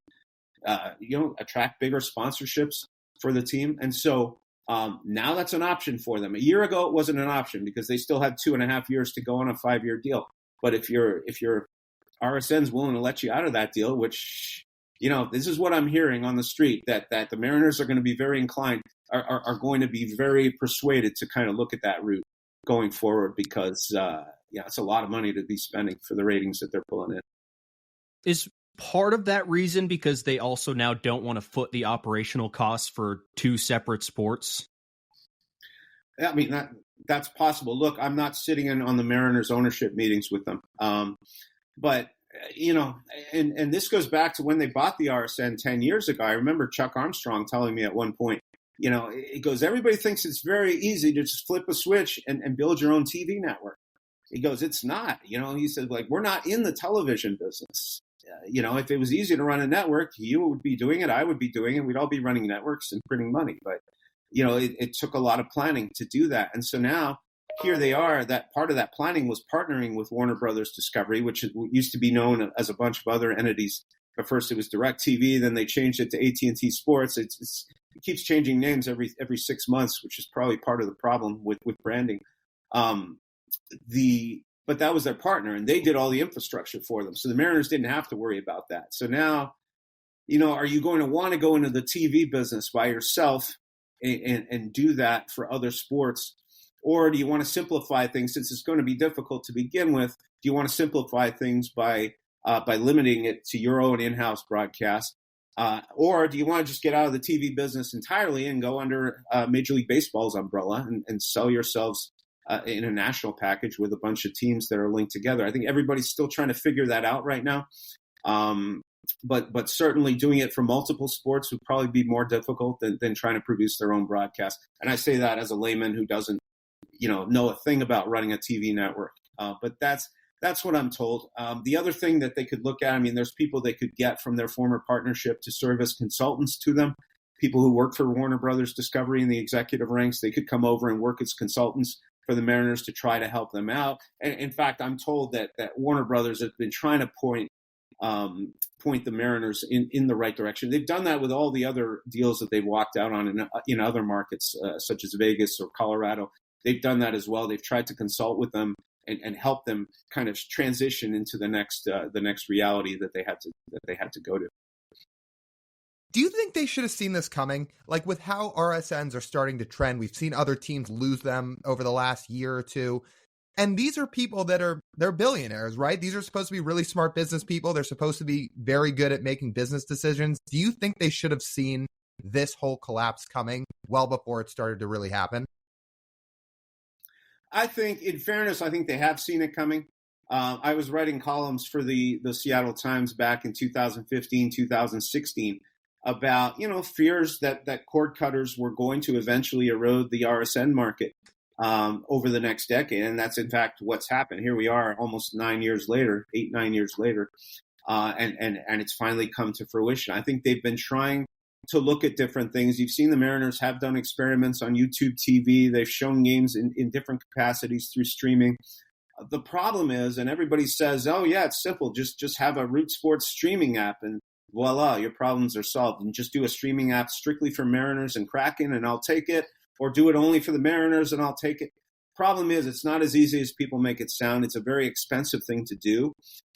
attract bigger sponsorships for the team. And so now that's an option for them. A year ago, it wasn't an option because they still had 2.5 years to go on a 5-year deal. But if your RSN's willing to let you out of that deal, which, this is what I'm hearing on the street, that the Mariners are going to be very inclined, are going to be very persuaded to kind of look at that route going forward because, it's a lot of money to be spending for the ratings that they're pulling in. Is part of that reason because they also now don't want to foot the operational costs for 2 separate sports? I mean, that's possible. Look, I'm not sitting in on the Mariners ownership meetings with them. But, and this goes back to when they bought the RSN 10 years ago. I remember Chuck Armstrong telling me at one point, it goes, everybody thinks it's very easy to just flip a switch and build your own TV network. He goes, it's not. He said, we're not in the television business. If it was easy to run a network, you would be doing it, I would be doing it. We'd all be running networks and printing money. But, it took a lot of planning to do that. And so now here they are. That part of that planning was partnering with Warner Brothers Discovery, which used to be known as a bunch of other entities. But first it was DirecTV, then they changed it to AT&T Sports. It keeps changing names every 6 months, which is probably part of the problem with branding. But that was their partner, and they did all the infrastructure for them. So the Mariners didn't have to worry about that. So now, are you going to want to go into the TV business by yourself and do that for other sports? Or do you want to simplify things since it's going to be difficult to begin with? Do you want to simplify things by limiting it to your own in-house broadcast Or do you want to just get out of the TV business entirely and go under Major League Baseball's umbrella and sell yourselves in a national package with a bunch of teams that are linked together? I think everybody's still trying to figure that out right now. But certainly doing it for multiple sports would probably be more difficult than trying to produce their own broadcast. And I say that as a layman who doesn't, know a thing about running a TV network. But that's what I'm told. The other thing that they could look at, there's people they could get from their former partnership to serve as consultants to them. People who work for Warner Brothers Discovery in the executive ranks, they could come over and work as consultants for the Mariners to try to help them out. And in fact, I'm told that Warner Brothers has been trying to point the Mariners in the right direction. They've done that with all the other deals that they've walked out on in other markets, such as Vegas or Colorado. They've done that as well. They've tried to consult with them and help them kind of transition into the next reality that they had to go to. Do you think they should have seen this coming? Like with how RSNs are starting to trend, we've seen other teams lose them over the last year or two. And these are people they're billionaires, right? These are supposed to be really smart business people. They're supposed to be very good at making business decisions. Do you think they should have seen this whole collapse coming well before it started to really happen? I think, in fairness, I think they have seen it coming. I was writing columns for the Seattle Times back in 2015, 2016 about, fears that cord cutters were going to eventually erode the RSN market over the next decade. And that's, in fact, what's happened. Here we are almost 9 years later, 8-9 years later, and it's finally come to fruition. I think they've been trying to look at different things. You've seen the Mariners have done experiments on YouTube TV. They've shown games in different capacities through streaming. The problem is, and everybody says, oh yeah, it's simple. Just have a Root Sports streaming app and voila, your problems are solved. And just do a streaming app strictly for Mariners and Kraken and I'll take it, or do it only for the Mariners and I'll take it. Problem is, it's not as easy as people make it sound. It's a very expensive thing to do.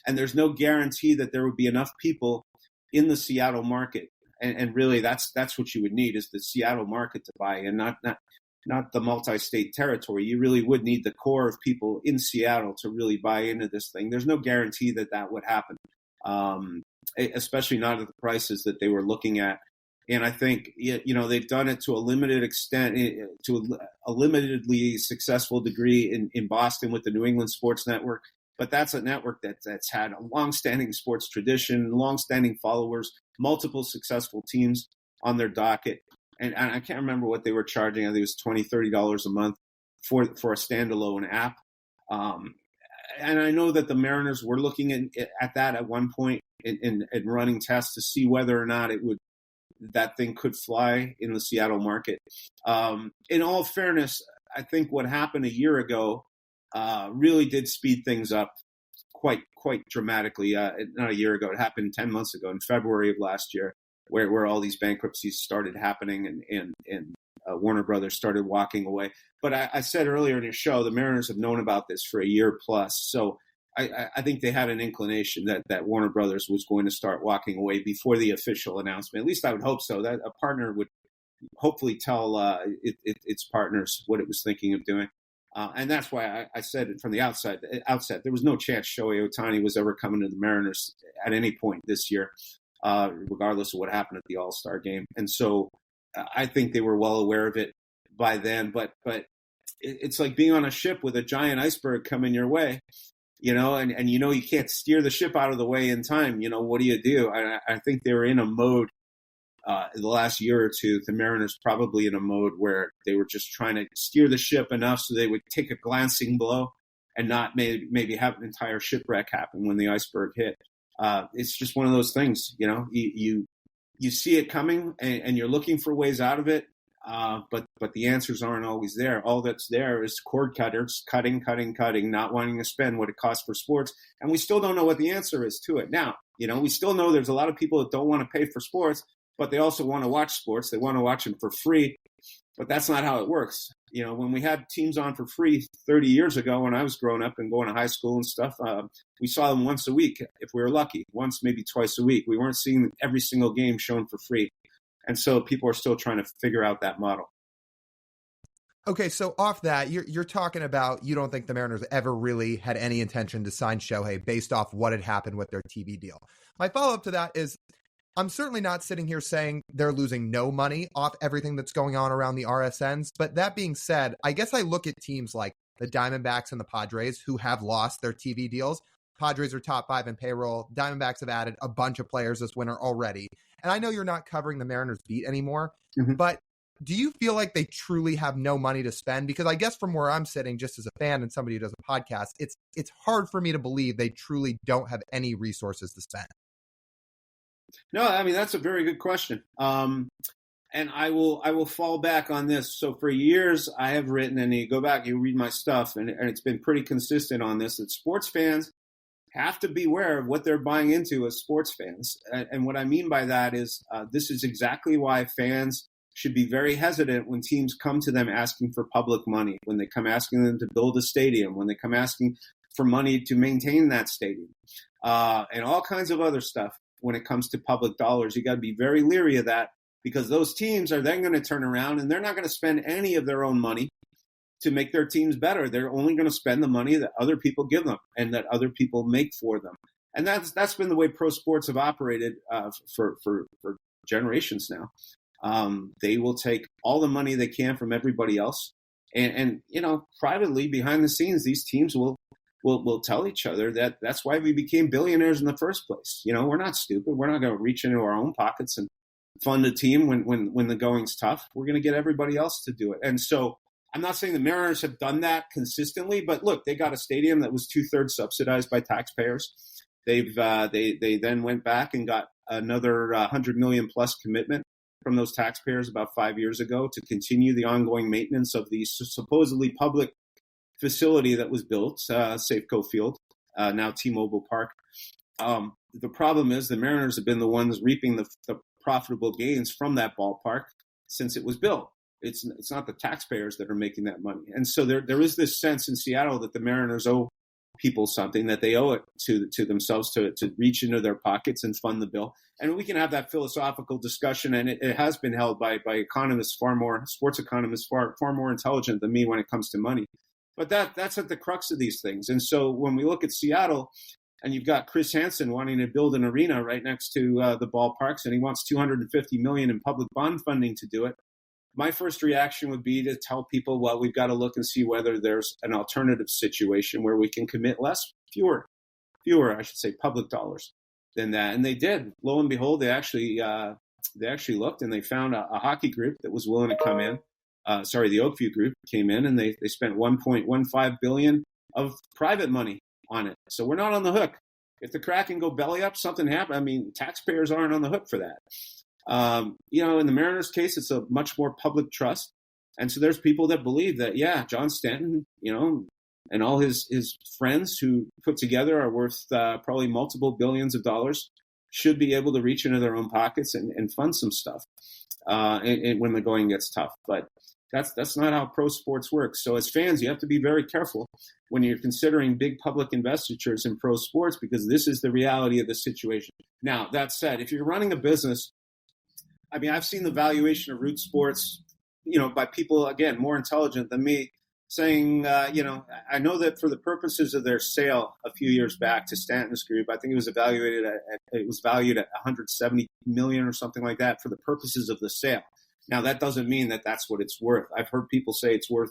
And there's no guarantee that there would be enough people in the Seattle market. And really, that's what you would need is the Seattle market to buy in, not the multi-state territory. You really would need the core of people in Seattle to really buy into this thing. There's no guarantee that would happen, especially not at the prices that they were looking at. And I think, they've done it to a limited extent, to a limitedly successful degree in Boston with the New England Sports Network. But that's a network that's had a longstanding sports tradition, longstanding followers, multiple successful teams on their docket. And I can't remember what they were charging. I think it was $20, $30 a month for a standalone app. And I know that the Mariners were looking at that at one point and running tests to see whether or not that thing could fly in the Seattle market. In all fairness, I think what happened a year ago really did speed things up quite dramatically. Not a year ago, it happened 10 months ago in February of last year, where all these bankruptcies started happening and Warner Brothers started walking away. But I said earlier in your show, the Mariners have known about this for a year plus. So I think they had an inclination that Warner Brothers was going to start walking away before the official announcement. At least I would hope so. That a partner would hopefully tell its partners what it was thinking of doing. And that's why I said it from the outset, there was no chance Shohei Ohtani was ever coming to the Mariners at any point this year, regardless of what happened at the All-Star game. And so I think they were well aware of it by then. But it's like being on a ship with a giant iceberg coming your way, and you can't steer the ship out of the way in time. What do you do? I think they were in a mode the last year or two, the Mariners probably in a mode where they were just trying to steer the ship enough so they would take a glancing blow and not maybe have an entire shipwreck happen when the iceberg hit. It's just one of those things, you see it coming and you're looking for ways out of it, but the answers aren't always there. All that's there is cord cutters cutting, not wanting to spend what it costs for sports, and we still don't know what the answer is to it. Now, we still know there's a lot of people that don't want to pay for sports, but they also want to watch sports. They want to watch them for free, but that's not how it works. When we had teams on for free 30 years ago when I was growing up and going to high school and stuff, we saw them once a week if we were lucky, once, maybe twice a week. We weren't seeing every single game shown for free. And so people are still trying to figure out that model. Okay, so off that, you're talking about you don't think the Mariners ever really had any intention to sign Shohei based off what had happened with their TV deal. My follow-up to that is, I'm certainly not sitting here saying they're losing no money off everything that's going on around the RSNs. But that being said, I guess I look at teams like the Diamondbacks and the Padres who have lost their TV deals. Padres are top 5 in payroll. Diamondbacks have added a bunch of players this winter already. And I know you're not covering the Mariners beat anymore, but do you feel like they truly have no money to spend? Because I guess from where I'm sitting, just as a fan and somebody who does a podcast, it's hard for me to believe they truly don't have any resources to spend. No, I mean, that's a very good question. And I will fall back on this. So for years, I have written, and you go back, you read my stuff, and it's been pretty consistent on this, that sports fans have to be aware of what they're buying into as sports fans. And what I mean by that is this is exactly why fans should be very hesitant when teams come to them asking for public money, when they come asking them to build a stadium, when they come asking for money to maintain that stadium, and all kinds of other stuff. When it comes to public dollars, you got to be very leery of that, because those teams are then going to turn around and they're not going to spend any of their own money to make their teams better. They're only going to spend the money that other people give them and that other people make for them. And that's been the way pro sports have operated for generations now. They will take all the money they can from everybody else. And privately behind the scenes, these teams will tell each other that that's why we became billionaires in the first place. We're not stupid. We're not going to reach into our own pockets and fund a team when the going's tough. We're going to get everybody else to do it. And so I'm not saying the Mariners have done that consistently, but look, they got a stadium that was 2/3 subsidized by taxpayers. They then went back and got another $100 million plus commitment from those taxpayers about 5 years ago to continue the ongoing maintenance of the supposedly public facility that was built, Safeco Field, now T-Mobile Park. The problem is the Mariners have been the ones reaping the profitable gains from that ballpark since it was built. It's not the taxpayers that are making that money. And so there is this sense in Seattle that the Mariners owe people something, that they owe it to themselves to reach into their pockets and fund the bill. And we can have that philosophical discussion, and it has been held by economists, sports economists far more intelligent than me when it comes to money. But that's at the crux of these things. And so when we look at Seattle, and you've got Chris Hansen wanting to build an arena right next to the ballparks, and he wants $250 million in public bond funding to do it, my first reaction would be to tell people, well, we've got to look and see whether there's an alternative situation where we can commit fewer, public dollars than that. And they did. Lo and behold, they actually looked, and they found a hockey group that was willing to come in. The Oakview group came in, and they spent $1.15 billion of private money on it. So we're not on the hook. If the Kraken go belly up, something happened. I mean, taxpayers aren't on the hook for that. In the Mariners case, it's a much more public trust. And so there's people that believe that, yeah, John Stanton, and all his friends who put together are worth probably multiple billions of dollars, should be able to reach into their own pockets and fund some stuff when the going gets tough. But that's not how pro sports works. So as fans, you have to be very careful when you're considering big public investitures in pro sports, because this is the reality of the situation. Now, that said, if you're running a business, I mean, I've seen the valuation of Root Sports, by people, again, more intelligent than me, saying, I know that for the purposes of their sale a few years back to Stanton's group, I think it was valued at $170 million or something like that for the purposes of the sale. Now, that doesn't mean that that's what it's worth. I've heard people say it's worth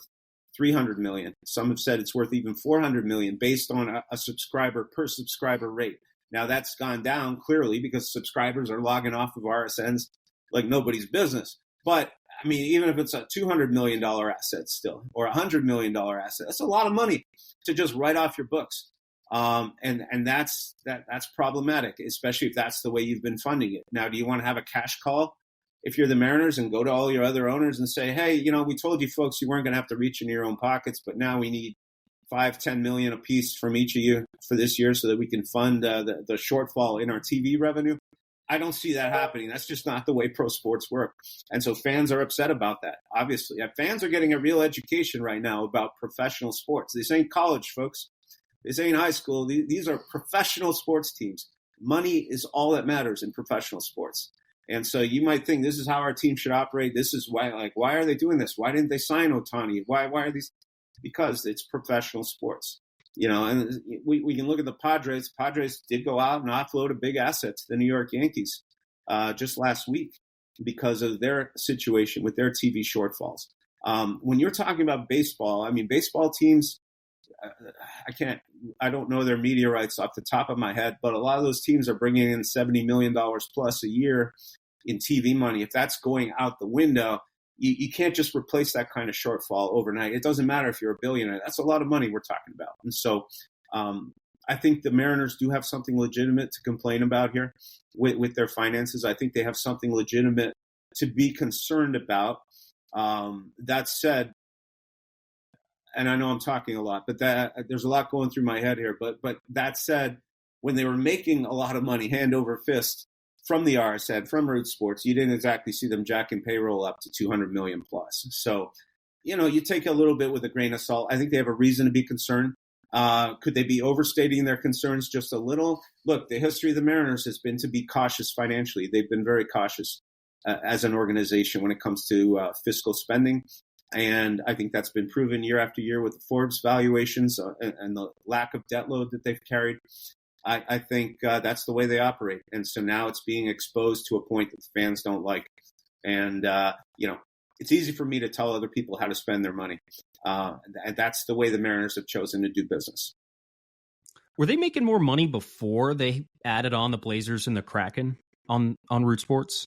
$300 million. Some have said it's worth even $400 million based on a subscriber per subscriber rate. Now, that's gone down clearly because subscribers are logging off of RSNs like nobody's business. But I mean, even if it's a $200 million asset still, or a $100 million asset, that's a lot of money to just write off your books. And that's problematic, especially if that's the way you've been funding it. Now, do you want to have a cash call if you're the Mariners and go to all your other owners and say, hey, we told you folks you weren't going to have to reach into your own pockets, but now we need $5-10 million a piece from each of you for this year so that we can fund the shortfall in our TV revenue? I don't see that happening. That's just not the way pro sports work. And so fans are upset about that, obviously. Fans are getting a real education right now about professional sports. This ain't college, folks. This ain't high school. These are professional sports teams. Money is all that matters in professional sports. And so you might think this is how our team should operate. This is why are they doing this? Why didn't they sign Ohtani? Why are these? Because it's professional sports. And we can look at the Padres. Padres did go out and offload a big asset to the New York Yankees. just last week because of their situation with their TV shortfalls. When you're talking about baseball, I mean, baseball teams, I don't know their media rights off the top of my head, but a lot of those teams are bringing in $70 million plus a year in TV money. If that's going out the window, you can't just replace that kind of shortfall overnight. It doesn't matter if you're a billionaire. That's a lot of money we're talking about. And so I think the Mariners do have something legitimate to complain about here with their finances. I think they have something legitimate to be concerned about. That said, and I know I'm talking a lot, but there's a lot going through my head here. But that said, when they were making a lot of money hand over fist from the RSN, from Root Sports, you didn't exactly see them jacking payroll up to 200 million plus. So, you take a little bit with a grain of salt. I think they have a reason to be concerned. Could they be overstating their concerns just a little? Look, the history of the Mariners has been to be cautious financially. They've been very cautious as an organization when it comes to fiscal spending. And I think that's been proven year after year with the Forbes valuations and the lack of debt load that they've carried. I think that's the way they operate. And so now it's being exposed to a point that the fans don't like. And, it's easy for me to tell other people how to spend their money. And that's the way the Mariners have chosen to do business. Were they making more money before they added on the Blazers and the Kraken on Root Sports?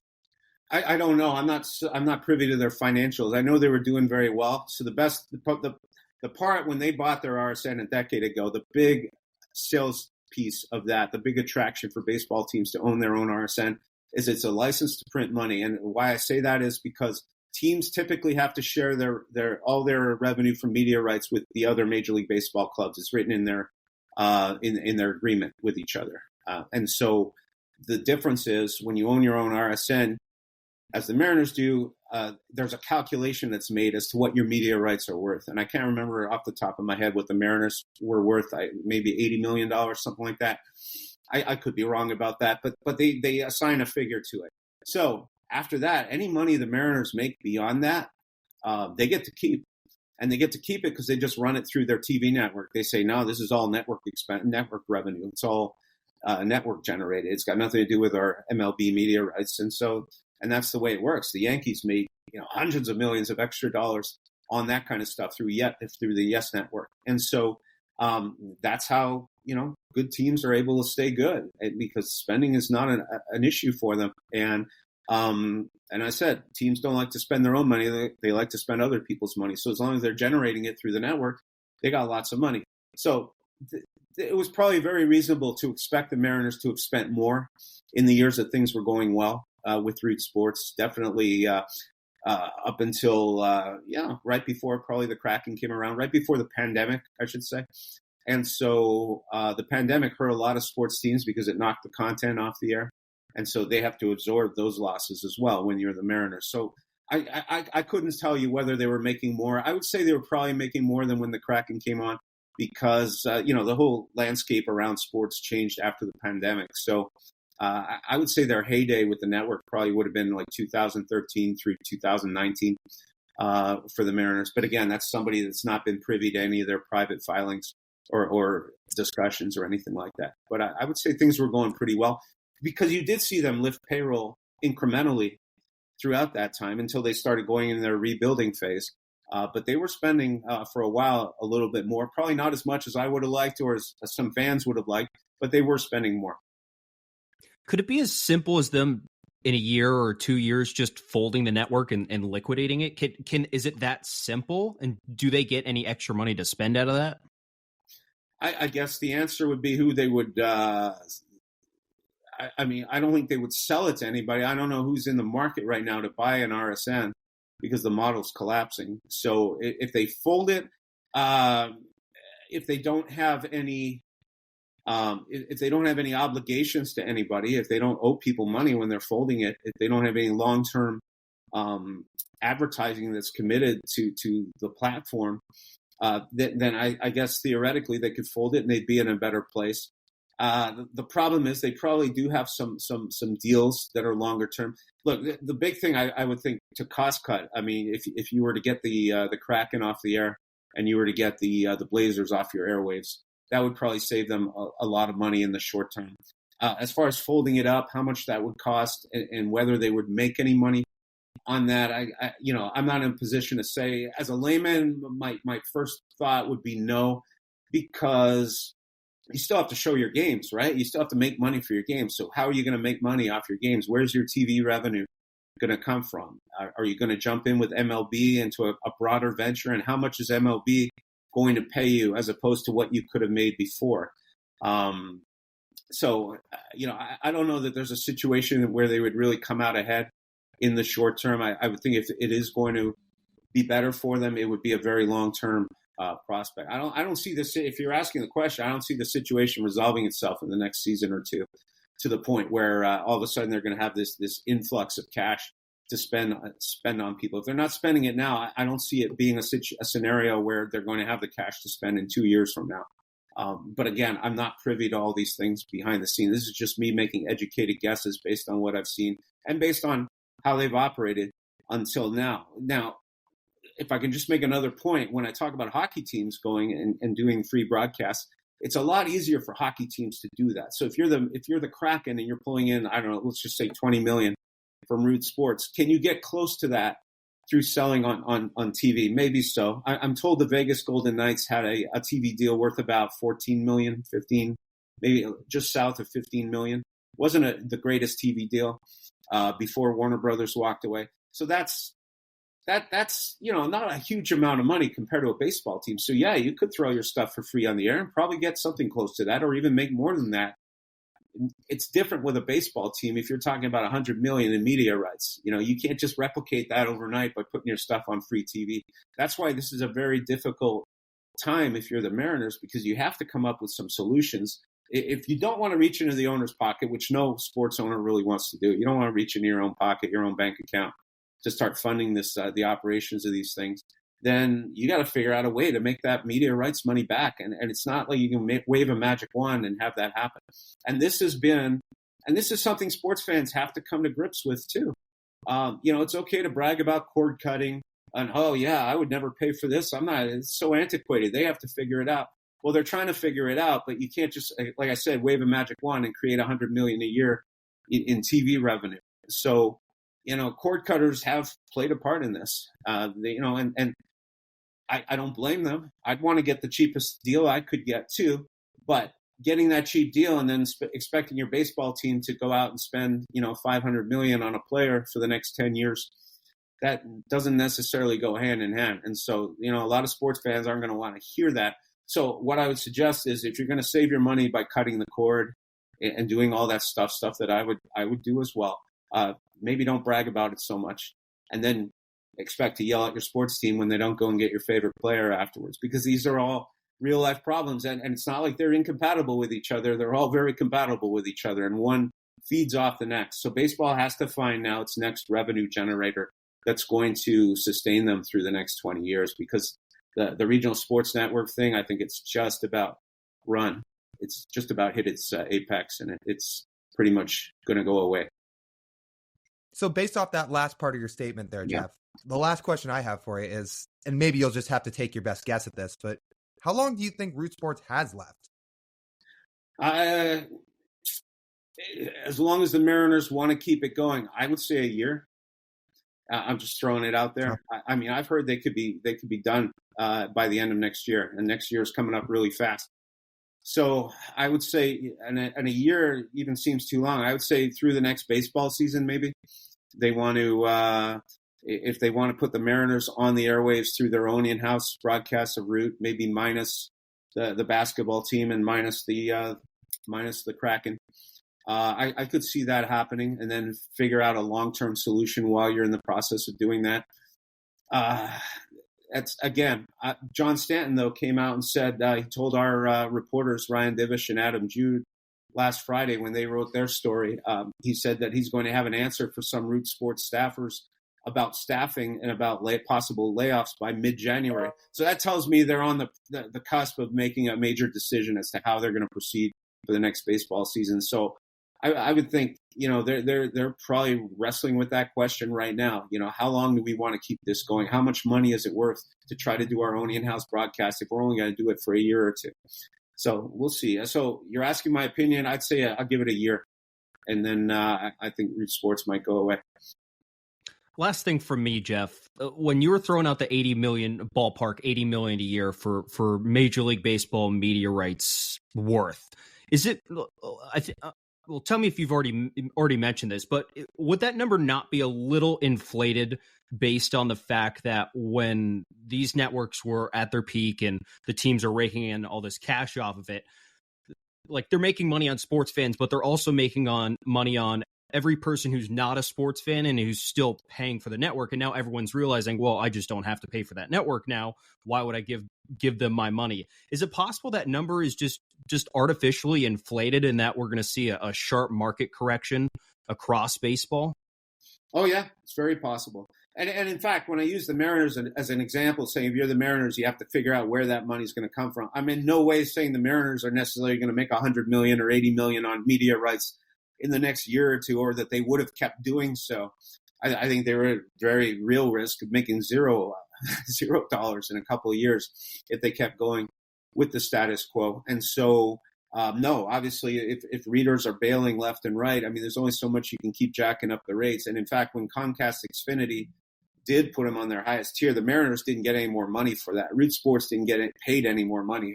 I don't know. I'm not privy to their financials. I know they were doing very well. So the part when they bought their RSN a decade ago, the big sales piece of that, the big attraction for baseball teams to own their own RSN is it's a license to print money. And why I say that is because teams typically have to share all their revenue from media rights with the other Major League Baseball clubs. It's written in their in their agreement with each other. And so the difference is when you own your own RSN, as the Mariners do, there's a calculation that's made as to what your media rights are worth. And I can't remember off the top of my head what the Mariners were worth, maybe $80 million, something like that. I could be wrong about that, but they assign a figure to it. So after that, any money the Mariners make beyond that, they get to keep. And they get to keep it because they just run it through their TV network. They say, no, this is all network revenue. It's all network generated. It's got nothing to do with our MLB media rights. And that's the way it works. The Yankees made hundreds of millions of extra dollars on that kind of stuff through the Yes Network. And so that's how good teams are able to stay good because spending is not an issue for them. And I said teams don't like to spend their own money; they like to spend other people's money. So as long as they're generating it through the network, they got lots of money. So it was probably very reasonable to expect the Mariners to have spent more in the years that things were going well. With Root Sports, definitely up until right before probably the Kraken came around, right before the pandemic, I should say. And so the pandemic hurt a lot of sports teams because it knocked the content off the air, and so they have to absorb those losses as well when you're the Mariners. So I couldn't tell you whether they were making more. I would say they were probably making more than when the Kraken came on because the whole landscape around sports changed after the pandemic. So. I would say their heyday with the network probably would have been like 2013 through 2019 for the Mariners. But again, that's somebody that's not been privy to any of their private filings or discussions or anything like that. But I would say things were going pretty well because you did see them lift payroll incrementally throughout that time until they started going in their rebuilding phase. But they were spending for a while a little bit more, probably not as much as I would have liked or as some fans would have liked, but they were spending more. Could it be as simple as them in a year or 2 years just folding the network and liquidating it? Is it that simple? And do they get any extra money to spend out of that? I guess the answer would be who they would. I don't think they would sell it to anybody. I don't know who's in the market right now to buy an RSN because the model's collapsing. So if they fold it, if they don't have any. If they don't have any obligations to anybody, if they don't owe people money when they're folding it, if they don't have any long-term advertising that's committed to the platform, then I guess theoretically they could fold it and they'd be in a better place. The problem is they probably do have some deals that are longer term. Look, the big thing I would think to cost cut. I mean, if you were to get the Kraken off the air and you were to get the Blazers off your airwaves, that would probably save them a lot of money in the short term. As far as folding it up, how much that would cost, and whether they would make any money on that, I'm not in a position to say. As a layman, my first thought would be no, because you still have to show your games, right? You still have to make money for your games. So how are you going to make money off your games? Where's your TV revenue going to come from? Are you going to jump in with MLB into a broader venture? And how much is MLB going to pay you as opposed to what you could have made before? So, I don't know that there's a situation where they would really come out ahead in the short term. I would think if it is going to be better for them, it would be a very long-term prospect. I don't see this. If you're asking the question, I don't see the situation resolving itself in the next season or two to the point where all of a sudden they're going to have this influx of cash to spend on people. If they're not spending it now, I don't see it being a scenario where they're going to have the cash to spend in 2 years from now. But again, I'm not privy to all these things behind the scenes. This is just me making educated guesses based on what I've seen and based on how they've operated until now. Now, if I can just make another point, when I talk about hockey teams going and doing free broadcasts, it's a lot easier for hockey teams to do that. So if you're the Kraken and you're pulling in, I don't know, let's just say 20 million from Root Sports, can you get close to that through selling on TV? Maybe so. I'm told the Vegas Golden Knights had a TV deal worth about 14 million, 15, maybe just south of 15 million. Wasn't the greatest TV deal before Warner Brothers walked away. So that's not a huge amount of money compared to a baseball team. So yeah, you could throw your stuff for free on the air and probably get something close to that, or even make more than that. It's different with a baseball team. If you're talking about 100 million in media rights, you can't just replicate that overnight by putting your stuff on free TV. That's why this is a very difficult time if you're the Mariners, because you have to come up with some solutions. If you don't want to reach into the owner's pocket, which no sports owner really wants to do, you don't want to reach into your own pocket, your own bank account to start funding the operations of these things, then you got to figure out a way to make that media rights money back. And it's not like you can wave a magic wand and have that happen. And this is something sports fans have to come to grips with too. It's okay to brag about cord cutting and, oh yeah, I would never pay for this. It's so antiquated. They have to figure it out. Well, they're trying to figure it out, but you can't just, like I said, wave a magic wand and create 100 million a year in TV revenue. So, cord cutters have played a part in this. And I don't blame them. I'd want to get the cheapest deal I could get too, but getting that cheap deal and then expecting your baseball team to go out and spend, 500 million on a player for the next 10 years, that doesn't necessarily go hand in hand. And so, a lot of sports fans aren't going to want to hear that. So what I would suggest is, if you're going to save your money by cutting the cord and doing all that stuff that I would do as well, maybe don't brag about it so much, and then expect to yell at your sports team when they don't go and get your favorite player afterwards, because these are all real life problems. And it's not like they're incompatible with each other. They're all very compatible with each other, and one feeds off the next. So baseball has to find now its next revenue generator that's going to sustain them through the next 20 years, because the regional sports network thing, I think it's just about run. It's just about hit its apex, and it's pretty much going to go away. So based off that last part of your statement there, Geoff, the last question I have for you is, and maybe you'll just have to take your best guess at this, but how long do you think Root Sports has left? As long as the Mariners want to keep it going, I would say a year. I'm just throwing it out there. Sure. I mean, I've heard they could be done by the end of next year, and next year is coming up really fast. So I would say, and a year even seems too long. I would say through the next baseball season, maybe they want to, if they want to put the Mariners on the airwaves through their own in-house broadcast of Root, maybe minus the basketball team and minus the Kraken. I could see that happening, and then figure out a long-term solution while you're in the process of doing that. That's again, John Stanton, though, came out and said, he told our reporters, Ryan Divish and Adam Jude, last Friday when they wrote their story, he said that he's going to have an answer for some Root Sports staffers about staffing and about possible layoffs by mid-January. So that tells me they're on the cusp of making a major decision as to how they're going to proceed for the next baseball season. So I would think, they're probably wrestling with that question right now. How long do we want to keep this going? How much money is it worth to try to do our own in-house broadcast if we're only going to do it for a year or two? So we'll see. So you're asking my opinion. I'd say I'll give it a year. And then I think Root Sports might go away. Last thing from me, Geoff, when you were throwing out the 80 million a year for Major League Baseball media rights worth, is it, well, tell me if you've already mentioned this, but would that number not be a little inflated based on the fact that when these networks were at their peak and the teams are raking in all this cash off of it, like they're making money on sports fans, but they're also making money on every person who's not a sports fan and who's still paying for the network. And now everyone's realizing, well, I just don't have to pay for that network now. Why would I give them my money? Is it possible that number is just artificially inflated and that we're going to see a sharp market correction across baseball? Oh, yeah, it's very possible. And in fact, when I use the Mariners as an example, saying if you're the Mariners, you have to figure out where that money's going to come from. I'm in no way saying the Mariners are necessarily going to make $100 million or $80 million on media rights in the next year or two, or that they would have kept doing so. I think they were at very real risk of making $0 in a couple of years if they kept going with the status quo. And so, no, obviously, if readers are bailing left and right, I mean, there's only so much you can keep jacking up the rates. And in fact, when Comcast Xfinity did put them on their highest tier, the Mariners didn't get any more money for that. Root Sports didn't get paid any more money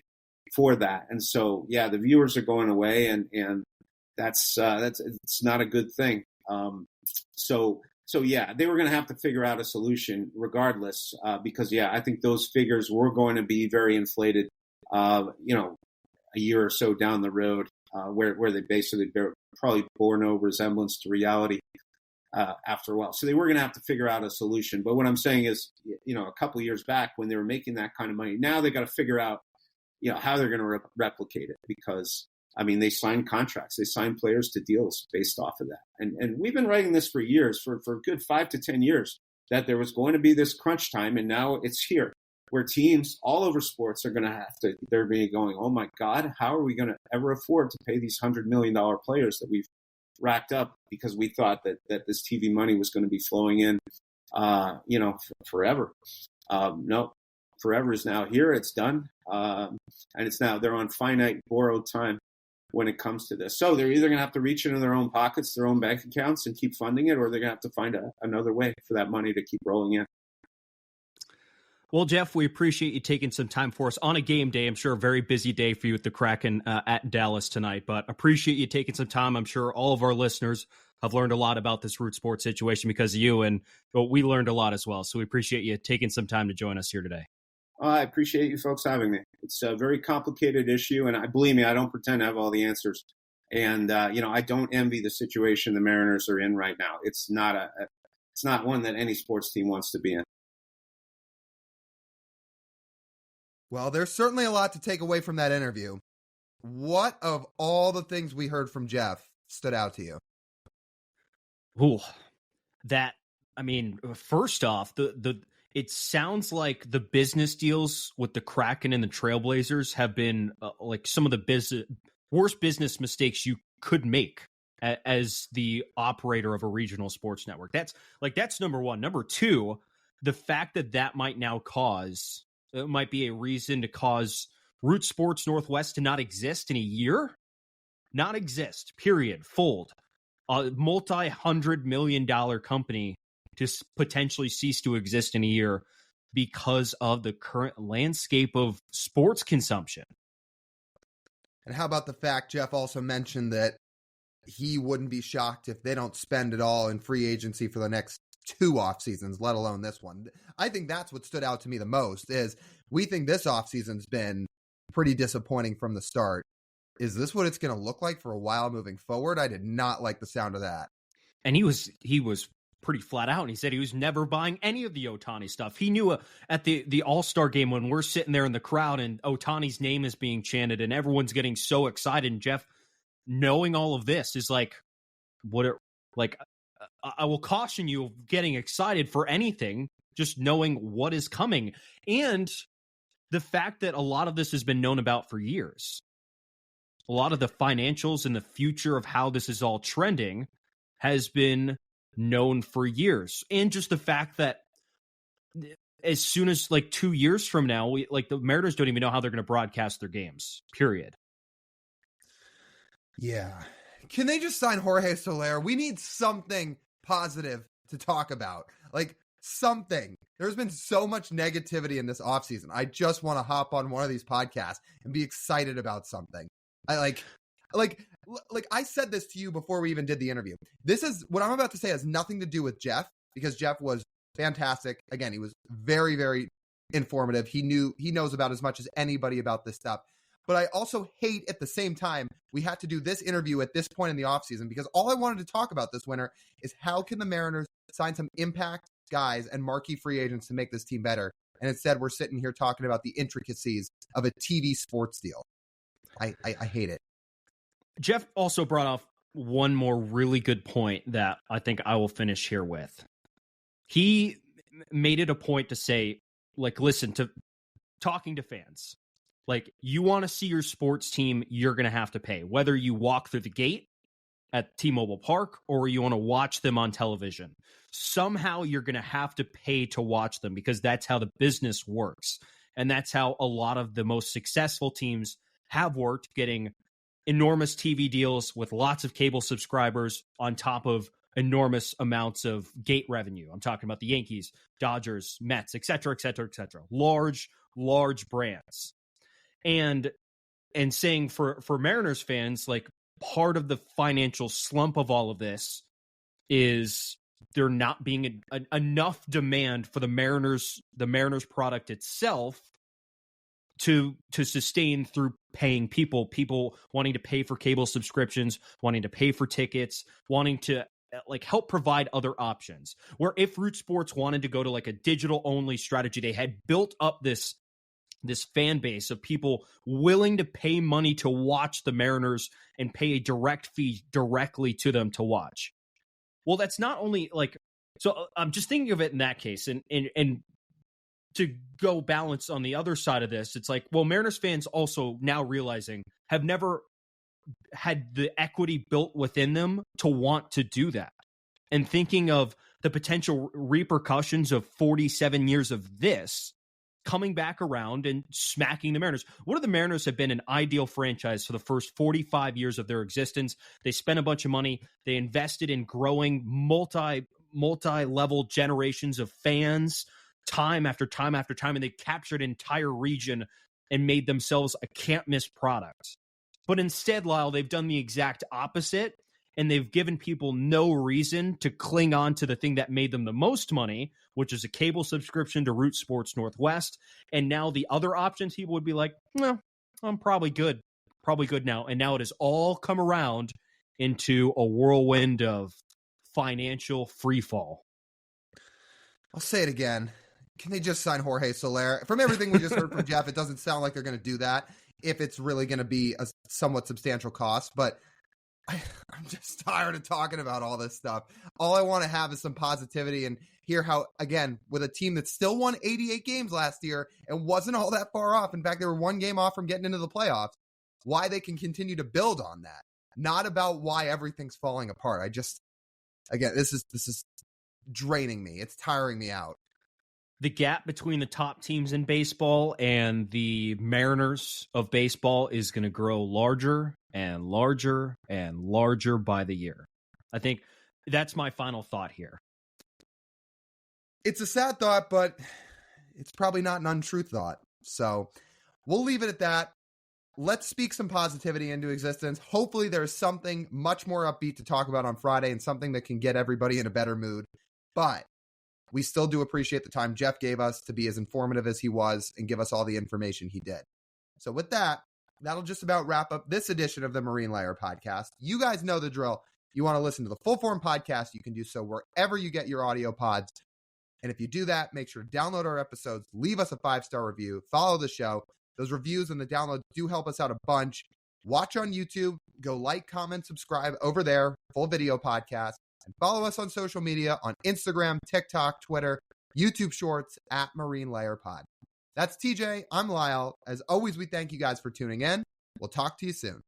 for that. And so, yeah, the viewers are going away, and that's it's not a good thing. So yeah, they were going to have to figure out a solution regardless, because yeah, I think those figures were going to be very inflated, a year or so down the road, where they basically probably bore no resemblance to reality after a while. So they were going to have to figure out a solution. But what I'm saying is, a couple of years back when they were making that kind of money, now they got to figure out, how they're going to replicate it, because I mean, they signed contracts, they signed players to deals based off of that. And we've been writing this for years, for a good 5 to 10 years, that there was going to be this crunch time. And now it's here, where teams all over sports are going to they're going to be going, oh my God, how are we going to ever afford to pay these $100 million players that we've racked up because we thought that this TV money was going to be flowing in, forever. No, forever is now here. It's done. And they're on finite borrowed time when it comes to this. So they're either going to have to reach into their own pockets, their own bank accounts, and keep funding it, or they're going to have to find another way for that money to keep rolling in. Well, Geoff, we appreciate you taking some time for us on a game day. I'm sure a very busy day for you with the Kraken at Dallas tonight, but appreciate you taking some time. I'm sure all of our listeners have learned a lot about this Root Sports situation because of you, and we learned a lot as well. So we appreciate you taking some time to join us here today. I appreciate you folks having me. It's a very complicated issue, and believe me, I don't pretend to have all the answers. And I don't envy the situation the Mariners are in right now. It's not one that any sports team wants to be in. Well, there's certainly a lot to take away from that interview. What of all the things we heard from Geoff stood out to you? Ooh, first off, it sounds like the business deals with the Kraken and the Trailblazers have been like some of the worst business mistakes you could make as the operator of a regional sports network. That's number one. Number two, the fact that might now might be a reason to cause Root Sports Northwest to not exist in a year. Not exist, period. Fold. A multi-$100 million company to potentially cease to exist in a year because of the current landscape of sports consumption. And how about the fact Geoff also mentioned that he wouldn't be shocked if they don't spend it all in free agency for the next 2 off seasons, let alone this one. I think that's what stood out to me the most, is we think this off season's been pretty disappointing from the start. Is this what it's going to look like for a while moving forward? I did not like the sound of that. And he was pretty flat out, and he said he was never buying any of the Ohtani stuff. He knew at the All-Star game when we're sitting there in the crowd and Ohtani's name is being chanted and everyone's getting so excited, and Geoff, knowing all of this, is like, I will caution you of getting excited for anything, just knowing what is coming. And the fact that a lot of this has been known about for years. A lot of the financials and the future of how this is all trending has been known for years. And just the fact that as soon as like 2 years from now, the Mariners don't even know how they're going to broadcast their games, period. Yeah. Can they just sign Jorge Soler? We need something positive to talk about. Like, something. There's been so much negativity in this offseason. I just want to hop on one of these podcasts and be excited about something. I like I said this to you before we even did the interview. This is what I'm about to say has nothing to do with Geoff, because Geoff was fantastic. Again, he was very, very informative. He knows about as much as anybody about this stuff. But I also hate at the same time we had to do this interview at this point in the offseason, because all I wanted to talk about this winter is how can the Mariners sign some impact guys and marquee free agents to make this team better. And instead we're sitting here talking about the intricacies of a TV sports deal. I hate it. Geoff also brought off one more really good point that I think I will finish here with. He made it a point to say, like, listen, to talking to fans, like, you want to see your sports team, you're going to have to pay, whether you walk through the gate at T-Mobile Park or you want to watch them on television. Somehow you're going to have to pay to watch them, because that's how the business works. And that's how a lot of the most successful teams have worked, getting enormous TV deals with lots of cable subscribers on top of enormous amounts of gate revenue. I'm talking about the Yankees, Dodgers, Mets, et cetera, et cetera, et cetera. Large brands. And saying for Mariners fans, like, part of the financial slump of all of this is there not being enough demand for the Mariners product itself to sustain through paying people wanting to pay for cable subscriptions, wanting to pay for tickets, wanting to like help provide other options. Where if Root Sports wanted to go to like a digital only strategy, they had built up this fan base of people willing to pay money to watch the Mariners and pay a direct fee directly to them to watch. Well, that's not only like, so I'm just thinking of it in that case, and to go balance on the other side of this, it's like, well, Mariners fans also now realizing have never had the equity built within them to want to do that. And thinking of the potential repercussions of 47 years of this coming back around and smacking the Mariners. What if the Mariners have been an ideal franchise for the first 45 years of their existence? They spent a bunch of money. They invested in growing multi-level generations of fans time after time after time, and they captured an entire region and made themselves a can't-miss product. But instead, Lyle, they've done the exact opposite, and they've given people no reason to cling on to the thing that made them the most money, which is a cable subscription to Root Sports Northwest. And now the other options, people would be like, no, I'm probably good now. And now it has all come around into a whirlwind of financial freefall. I'll say it again. Can they just sign Jorge Soler? From everything we just heard from Geoff, it doesn't sound like they're going to do that if it's really going to be a somewhat substantial cost. But I'm just tired of talking about all this stuff. All I want to have is some positivity and hear how, again, with a team that still won 88 games last year and wasn't all that far off. In fact, they were one game off from getting into the playoffs, why they can continue to build on that. Not about why everything's falling apart. This is draining me. It's tiring me out. The gap between the top teams in baseball and the Mariners of baseball is going to grow larger and larger and larger by the year. I think that's my final thought here. It's a sad thought, but it's probably not an untrue thought. So we'll leave it at that. Let's speak some positivity into existence. Hopefully there's something much more upbeat to talk about on Friday and something that can get everybody in a better mood. But we still do appreciate the time Geoff gave us to be as informative as he was and give us all the information he did. So with that, that'll just about wrap up this edition of the Marine Layer podcast. You guys know the drill. You want to listen to the full form podcast, you can do so wherever you get your audio pods. And if you do that, make sure to download our episodes, leave us a 5-star review, follow the show. Those reviews and the downloads do help us out a bunch. Watch on YouTube, go like, comment, subscribe over there, full video podcast. And follow us on social media on Instagram, TikTok, Twitter, YouTube Shorts at Marine Layer Pod. That's TJ. I'm Lyle. As always, we thank you guys for tuning in. We'll talk to you soon.